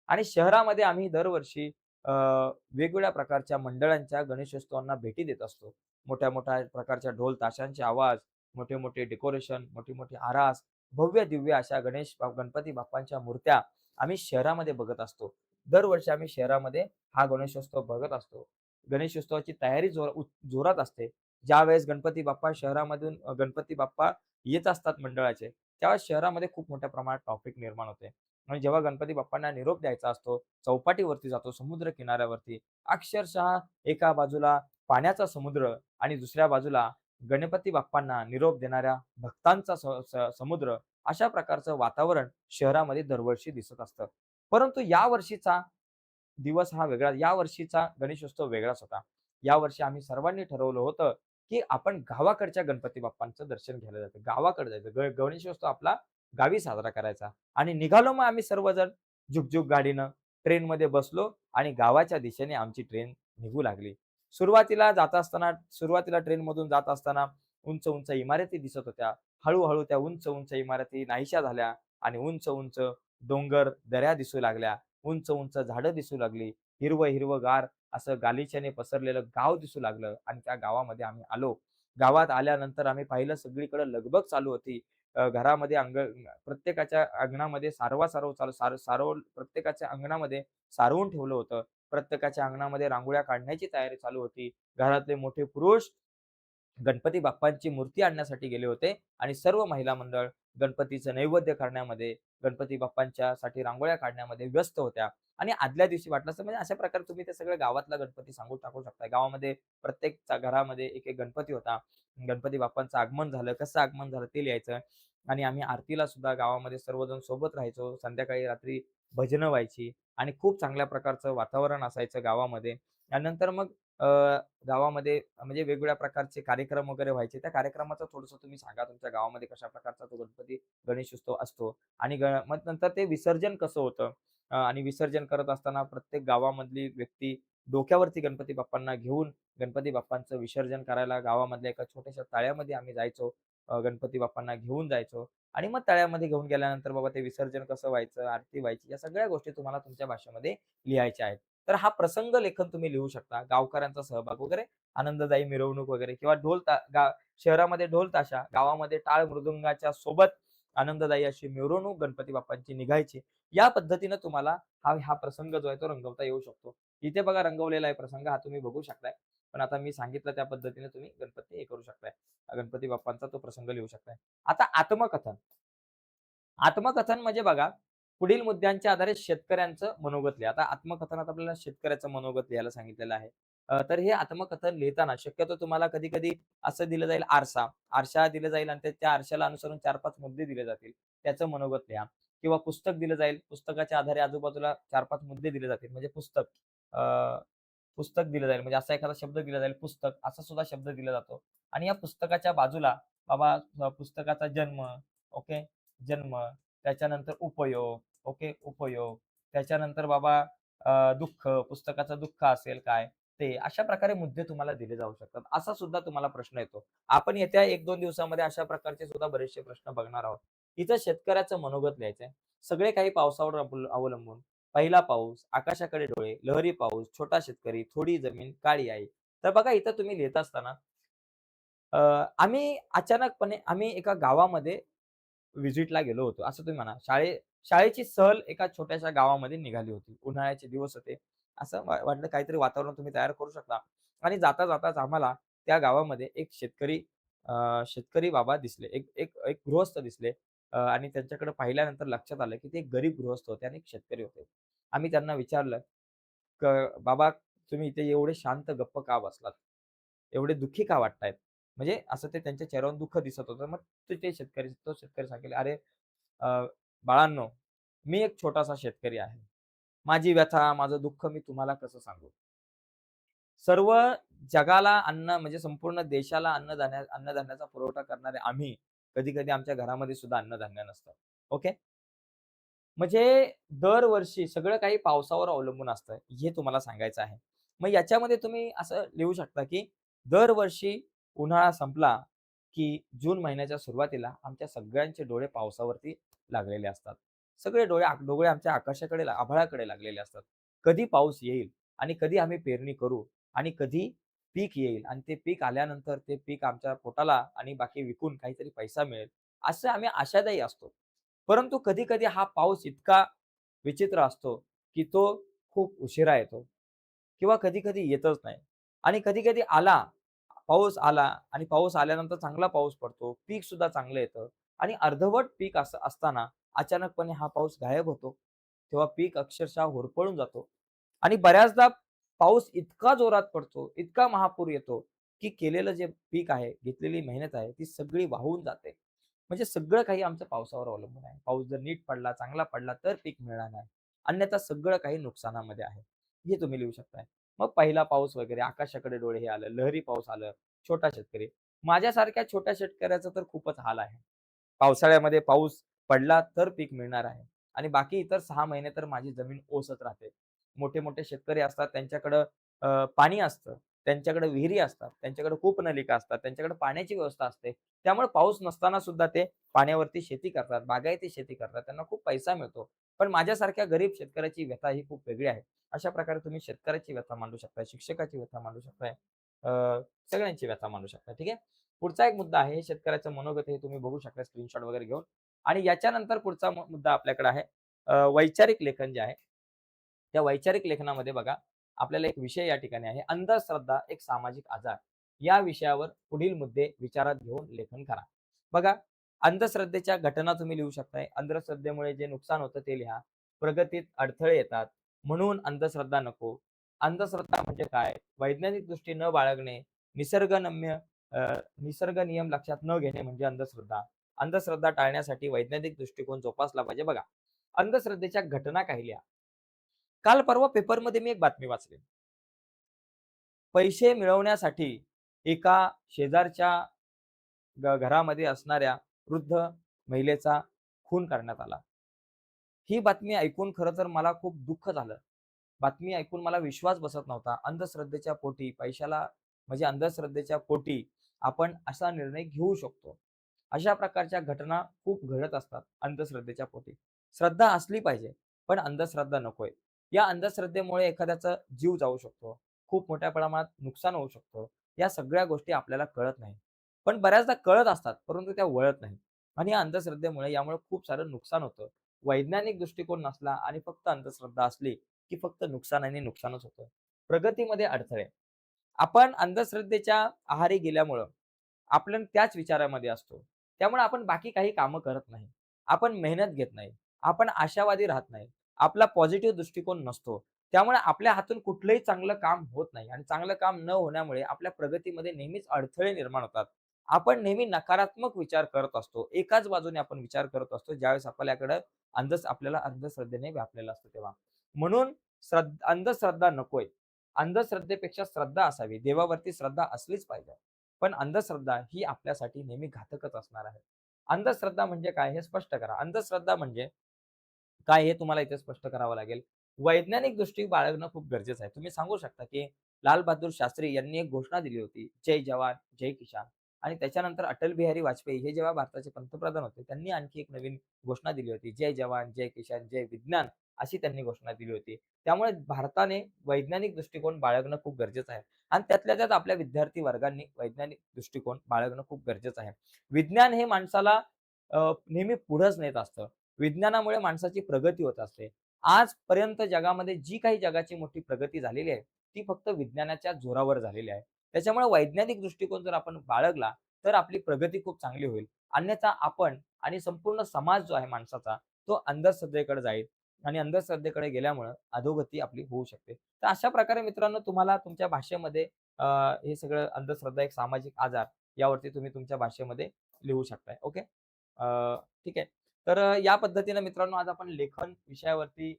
आणि शहरामध्ये आम्ही दरवर्षी वेगवेगळ्या प्रकारच्या मंडळांच्या गणेशोत्सवांना भेटी देत असतो. मोठ्या-मोठ्या प्रकारच्या ढोल ताशांचे आवाज, मोठे-मोठे डेकोरेशन, मोठी-मोठी आरास, भव्य-दिव्य अशा गणपती बाप्पांच्या मूर्त्या आम्ही शहरामध्ये बघत असतो. दरवर्षी आम्ही शहरामध्ये हा गणेशोत्सव बघत असतो. गणेशोत्सवाची तयारी जोरात असते. ज्यावेळेस गणपती बाप्पा येत असतात मंडळाचे, त्यावेळेस शहरामध्ये खूप मोठ्या प्रमाणात ट्रॅफिक निर्माण होते. आणि जेव्हा गणपती बाप्पांना निरोप द्यायचा असतो, चौपाटीवरती जातो, समुद्र किनाऱ्यावरती, अक्षरशः एका बाजूला पाण्याचा समुद्र आणि दुसऱ्या बाजूला गणपती बाप्पांना निरोप देणाऱ्या भक्तांचा समुद्र, अशा प्रकारचं वातावरण शहरामध्ये दरवर्षी दिसत असतं. परंतु यावर्षीचा दिवस हा वेगळा, या वर्षीचा गणेशोत्सव वेगळाच होता. यावर्षी आम्ही सर्वांनी ठरवलं होतं, की आपण गावाकडच्या गणपती बाप्पांचं दर्शन घ्यायला जायचं. गावाकडे जायचं. गणेशोत्सव आपला गावी साजरा करायचा आणि निघालो मग आम्ही सर्वजण जुगजुग गाडीनं ट्रेनमध्ये बसलो आणि गावाच्या दिशेने आमची ट्रेन निघू लागली. सुरुवातीला ट्रेनमधून जात असताना उंच-उंच इमारती दिसत होत्या. हळू त्या उंच-उंच इमारती नाहीशा झाल्या आणि उंच-उंच डोंगर, दऱ्या दिसू लागल्या. उंच-उंच झाडं दिसू लागली. हिरवं-हिरवंगार असं गालिच्याने पसरलेलं गाव दिसू लागलं आणि त्या गावामध्ये आम्ही आलो. गावात आल्यानंतर आम्ही पाहिलं सगळीकडे लगबग चालू होती. घरामध्ये प्रत्येकाच्या अंगणामध्ये सारवा-सारव चालू सार सारव प्रत्येकाच्या अंगणामध्ये सारवून ठेवलं होतं. प्रत्येकाच्या अंगणामध्ये रांगोळ्या काढण्याची तयारी चालू होती. घरातले मोठे पुरुष गणपती बाप्पांची मूर्ती आणण्यासाठी गेले होते आणि सर्व महिला मंडळ गणपतीचं नैवेद्य करण्यामध्ये, गणपती बाप्पांच्यासाठी रांगोळ्या काढण्यामध्ये व्यस्त होत्या. आणि आदल्या दिवशी वाटलं असतं म्हणजे अशा प्रकारे तुम्ही ते सगळं गावातला गणपती सांगून टाकू शकता. गावामध्ये प्रत्येक घरामध्ये एक गणपती होता. गणपती बाप्पांचं आगमन झालं, कसं आगमन झालं ते लिहायचं आणि आम्ही आरतीला सुद्धा गावामध्ये सर्वजण सोबत राहायचो. संध्याकाळी रात्री भजनं व्हायची आणि खूप चांगल्या प्रकारचं वातावरण असायचं गावामध्ये. त्यानंतर मग अ, गावामध्ये म्हणजे वेगवेगळ्या प्रकारचे कार्यक्रम वगैरे व्हायचे. त्या कार्यक्रमाचं थोडंसं तुम्ही सांगा तुमच्या गावामध्ये कशा प्रकारचा तो गणेशोत्सव असतो आणि मग नंतर ते विसर्जन कसं होतं? आणि विसर्जन करत असताना प्रत्येक गावामधली व्यक्ती डोक्यावरती गणपती बाप्पांना घेऊन गणपती बाप्पांचं विसर्जन करायला गावामधल्या एका छोट्याशा तळ्यामध्ये आम्ही जायचो. गणपती बाप्पांना घेऊन जायचो आणि मग तळ्यामध्ये घेऊन गेल्यानंतर बाबा ते विसर्जन कसं व्हायचं, आरती व्हायची, या सगळ्या गोष्टी तुम्हाला तुमच्या भाषेमध्ये लिहायच्या आहेत. तर हा प्रसंग लेखन तुम्ही लिहू शकता. गावकऱ्यांचा सहभाग वगैरे, आनंददायी मिरवणूक वगैरे किंवा शहरामध्ये ढोल ताशा, गावामध्ये टाळ मृदुंगाच्या सोबत आनंददायी अशी मिरवणूक गणपती बाप्पांची निघायची. या पद्धतीनं तुम्हाला हा प्रसंग जो आहे तो रंगवता येऊ शकतो. इथे बघा रंगवलेला आहे प्रसंग हा तुम्ही बघू शकताय. पण आता मी सांगितलं त्या पद्धतीने तुम्ही गणपती हे करू शकताय. गणपती बाप्पांचा तो प्रसंग लिहू शकताय. आता आत्मकथन. आत्मकथन म्हणजे बघा, पुढील मुद्द्यांच्या आधारे शेतकऱ्यांचं मनोगत लिहा. आता आत्मकथनात आपल्याला शेतकऱ्याचं मनोगत लिहायला सांगितलेलं आहे. तर हे आत्मकथन लिहिताना शक्यतो तुम्हाला कधी-कधी असं दिलं जाईल आरसा दिला जाईल आणि त्या आरशाला अनुसरून 4-5 मुद्दे दिले जातील. त्याचं मनोगत लिहा किंवा पुस्तक दिलं जाईल. पुस्तकाच्या आधारे आजूबाजूला 4-5 मुद्दे दिले जातील. म्हणजे अ, पुस्तक दिलं जाईल म्हणजे असा एखादा शब्द दिला जाईल पुस्तक, असा सुद्धा शब्द दिला जातो आणि या पुस्तकाच्या बाजूला बाबा पुस्तकाचा जन्म, ओके. जन्म, त्याच्यानंतर उपयोग, ओके, उपयोग. त्याच्यानंतर बाबा दुःख, पुस्तकाचं दुःख असेल काय ते, अशा प्रकारे मुद्दे तुम्हाला दिले जाऊ शकतात. असा सुद्धा तुम्हाला प्रश्न येतो. आपण येत्या 1-2 दिवसामध्ये अशा प्रकारचे सुद्धा बरेचसे प्रश्न बघणार आहोत. इथं शेतकऱ्याचं मनोगत लिहायचंय. सगळे काही पावसावर अवलंबून. पहिला पाऊस, आकाशाकडे डोळे, लहरी पाऊस, छोटा शेतकरी, थोडी जमीन, काळी आई. तर बघा इथं तुम्ही लिहित असताना अ, आम्ही एका गावामध्ये व्हिजिटला गेलो होतो, असं तुम्ही म्हणा. शाळेची सहल एका छोट्याशा गावामध्ये निघाली होती. उन्हाळ्याचे दिवस होते. असं वाटलं काहीतरी वातावरण तुम्ही तयार करू शकता आणि जाता-जाताच आम्हाला त्या गावामध्ये एक शेतकरी बाबा दिसले. एक एक एक गृहस्थ दिसले आणि त्यांच्याकडे पाहिल्यानंतर लक्षात आलं, की ते एक गरीब गृहस्थ होते आणि एक शेतकरी होते. आम्ही त्यांना विचारलं, "बाबा तुम्ही इथे एवढे शांत गप्प का बसलात? एवढे दुःखी का वाटतायत?" म्हणजे असं ते त्यांच्या चेहऱ्यावरून दुःख दिसत होतं. मग तो शेतकरी सांगेल, "अरे अ, बाळांनो, मी एक छोटासा शेतकरी आहे. माझी व्यथा, माझं दुःख मी तुम्हाला कसं सांगू? सर्व जगाला अन्न म्हणजे संपूर्ण देशाला अन्नधान्याचा पुरवठा करणारे आम्ही, कधी-कधी आमच्या घरामध्ये सुद्धा अन्नधान्य नसतं. ओके. म्हणजे दरवर्षी सगळं काही पावसावर अवलंबून असतं, हे तुम्हाला सांगायचं आहे. मग याच्यामध्ये तुम्ही असं लिहू शकता, की दरवर्षी उन्हाळा संपला, की जून महिन्याच्या सुरुवातीला आमच्या सगळ्यांचे डोळे पावसावरती लागलेले असतात. सगळे डोळे आमच्या आकाशाकडे, आभाळाकडे लागलेले असतात. कधी पाऊस येईल आणि कधी आम्ही पेरणी करू आणि कधी पीक येईल आणि ते पीक आल्यानंतर ते पीक आमच्या पोटाला आणि बाकी विकून काहीतरी पैसा मिळेल, असं आम्ही आशादायी असतो. परंतु कधी-कधी हा पाऊस इतका विचित्र असतो, की तो खूप उशिरा येतो किंवा कधी-कधी येतच नाही आणि कधी-कधी पाऊस आला आणि पाऊस आल्यानंतर चांगला पाऊस पडतो, पीक सुद्धा चांगलं येतं आणि अर्धवट पीक असं असताना अचानकपणे हा पाऊस गायब होतो. तेव्हा पीक अक्षरशः होरपळून जातो आणि बऱ्याचदा पाऊस इतका जोरात पडतो, इतका महापूर येतो, की केलेलं जे पीक आहे, घेतलेली मेहनत आहे, ती सगळी वाहून जाते. म्हणजे सगळं काही आमचं पावसावर अवलंबून आहे. पाऊस जर नीट पडला, चांगला पडला तर पीक मिळणार नाही. अन्यथा सगळं काही नुकसानामध्ये आहे. हे तुम्ही लिहू शकताय. मग पहिला पाऊस वगैरे, आकाशाकडे डोळे हे आलं, लहरी पाऊस आलं, छोटा शेतकरी. माझ्यासारख्या छोट्या शेतकऱ्याचं तर खूपच हाल आहे. पावसाळ्यामध्ये पाऊस पडला तर पीक मिळणार आहे आणि बाकी इतर 6 महिने तर माझी जमीन ओसच राहते. मोठे-मोठे शेतकरी असतात त्यांच्याकडं पाणी असतं, त्यांच्याकडे विहिरी असतात, त्यांच्याकडे कूपनलिका असतात, त्यांच्याकडे पाण्याची व्यवस्था असते. त्यामुळे पाऊस नसताना सुद्धा ते पाण्यावरती शेती करतात, बागायती शेती करतात. त्यांना खूप पैसा मिळतो. पण माझ्यासारख्या गरीब शेतकऱ्याची व्यथा ही खूप वेगळी आहे. अशा प्रकारे तुम्ही शेतकऱ्याची व्यथा मांडू शकता, शिक्षकाची व्यथा मांडू शकताय. सगळ्यांची व्यथा मांडू शकता. ठीक आहे. पुढचा एक मुद्दा आहे शेतकऱ्याचं मनोगत हे तुम्ही बघू शकता स्क्रीनशॉट वगैरे घेऊन आणि याच्यानंतर पुढचा मुद्दा आपल्याकडे आहे वैचारिक लेखन जे आहे. त्या वैचारिक लेखनामध्ये बघा आपल्याला एक विषय या ठिकाणी आहे अंधश्रद्धा एक सामाजिक आजार. या विषयावर पुढील मुद्दे विचारात घेऊन लेखन करा. बघा अंधश्रद्धेच्या घटना तुम्ही लिहू शकताय. अंधश्रद्धेमुळे जे नुकसान होतं ते लिहा. प्रगतीत अडथळे येतात म्हणून अंधश्रद्धा नको. अंधश्रद्धा म्हणजे काय? वैज्ञानिक दृष्टी न बाळगणे, निसर्गनम्य अ, निसर्ग नियम लक्षात न घेणे म्हणजे अंधश्रद्धा. अंधश्रद्धा टाळण्यासाठी वैज्ञानिक दृष्टिकोन जोपासला पाहिजे. बघा, अंधश्रद्धेच्या घटना काही लिहा. काल परवा पेपरमध्ये मी एक बातमी वाचली. पैसे मिळवण्यासाठी एका शेजारच्या घरामध्ये असणाऱ्या वृद्ध महिलेचा खून करण्यात आला. ही बातमी ऐकून खरं तर मला खूप दुःख झालं. बातमी ऐकून मला विश्वास बसत नव्हता. अंधश्रद्धेच्या पोटी पैशाला म्हणजे अंधश्रद्धेच्या पोटी आपण असा निर्णय घेऊ शकतो. अशा प्रकारच्या घटना खूप घडत असतात अंधश्रद्धेच्या पोटी. श्रद्धा असली पाहिजे, पण अंधश्रद्धा नकोय. या अंधश्रद्धेमुळे एखाद्याचा जीव जाऊ शकतो. खूप मोठ्या प्रमाणात नुकसान होऊ शकतं. या सगळ्या गोष्टी आपल्याला कळत नाही. पण बऱ्याचदा कळत असतात, परंतु त्या वळत नाही. आणि या अंधश्रद्धेमुळे यामुळे खूप सारं नुकसान होतं. वैज्ञानिक दृष्टिकोन नसला आणि फक्त अंधश्रद्धा असली, की फक्त नुकसान आणि नुकसानच होतं. प्रगतीमध्ये अडथळे. आपण अंधश्रद्धेच्या आहारी गेल्यामुळं आपण त्याच विचारामध्ये असतो. त्यामुळे आपण बाकी काही कामं करत नाही. आपण मेहनत घेत नाही. आपण आशावादी राहत नाही. आपला पॉझिटिव्ह दृष्टिकोन नसतो. त्यामुळे आपल्या हातून कुठलंही चांगलं काम होत नाही आणि चांगलं काम न होण्यामुळे आपल्या प्रगतीमध्ये नेहमीच अडथळे निर्माण होतात. आपण नेहमी नकारात्मक विचार करत असतो. एकाच बाजूने आपण विचार करत असतो ज्यावेळेस आपल्याकडे आपल्याला अंधश्रद्धेने व्यापलेलं असतं तेव्हा. म्हणून अंधश्रद्धा नकोय. अंधश्रद्धेपेक्षा श्रद्धा असावी. देवावरती श्रद्धा असलीच पाहिजे. पण अंधश्रद्धा ही आपल्यासाठी नेहमी घातकच असणार आहे. अंधश्रद्धा म्हणजे काय हे स्पष्ट करा. अंधश्रद्धा म्हणजे काय हे तुम्हाला इथे स्पष्ट करावं लागेल. वैज्ञानिक दृष्टी बाळगणं खूप गरजेचं आहे. तुम्ही सांगू शकता, की लाल बहादूर शास्त्री यांनी एक घोषणा दिली होती, जय जवान, जय किसान आणि त्याच्यानंतर अटल बिहारी वाजपेयी हे जेव्हा भारताचे पंतप्रधान होते, त्यांनी आणखी एक नवीन घोषणा दिली होती. जय जवान, जय किसान, जय विज्ञान अशी त्यांनी घोषणा दिली होती. त्यामुळे भारताने वैज्ञानिक दृष्टिकोन बाळगणं खूप गरजेचं आहे आणि त्यातल्या त्यात आपल्या विद्यार्थी वर्गांनी वैज्ञानिक दृष्टिकोन बाळगणं खूप गरजेचं आहे. विज्ञान हे माणसाला नेहमी पुढेच नेत असतं. विज्ञानामुळे माणसाची प्रगती होत असते. आजपर्यंत जगामध्ये जी काही जगाची मोठी प्रगती झालेली आहे, ती फक्त विज्ञानाच्या जोरावर झालेली आहे. त्याच्यामुळे वैज्ञानिक दृष्टिकोन जर आपण बाळगला, तर आपली प्रगती खूप चांगली होईल. अन्यथा आपण आणि संपूर्ण समाज जो आहे माणसाचा, तो अंधश्रद्धेकडे जाईल आणि अंधश्रद्धेकडे गेल्यामुळं अधोगती आपली होऊ शकते. तर अशा प्रकारे मित्रांनो तुम्हाला तुमच्या भाषेमध्ये अ, हे सगळं अंधश्रद्धा एक सामाजिक आजार यावरती तुम्ही तुमच्या भाषेमध्ये लिहू शकताय. ओके. ठीक आहे. तर या पद्धतीने मित्रांनो आज आपण लेखन विषयावरती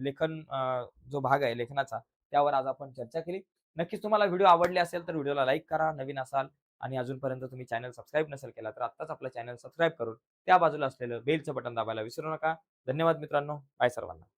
लेखन जो भाग आहे लेखनाचा त्यावर आज आपण चर्चा केली. नक्कीच तुम्हाला व्हिडिओ आवडले असेल तर व्हिडिओला लाईक करा. नवीन असाल आणि अजूनपर्यंत तुम्ही चॅनल सबस्क्राईब नसेल केला तर आत्ताच आपलं चॅनल सबस्क्राईब करून त्या बाजूला असलेलं बेलचं बटन दाबायला विसरू नका. धन्यवाद मित्रांनो. बाय सर्वांना.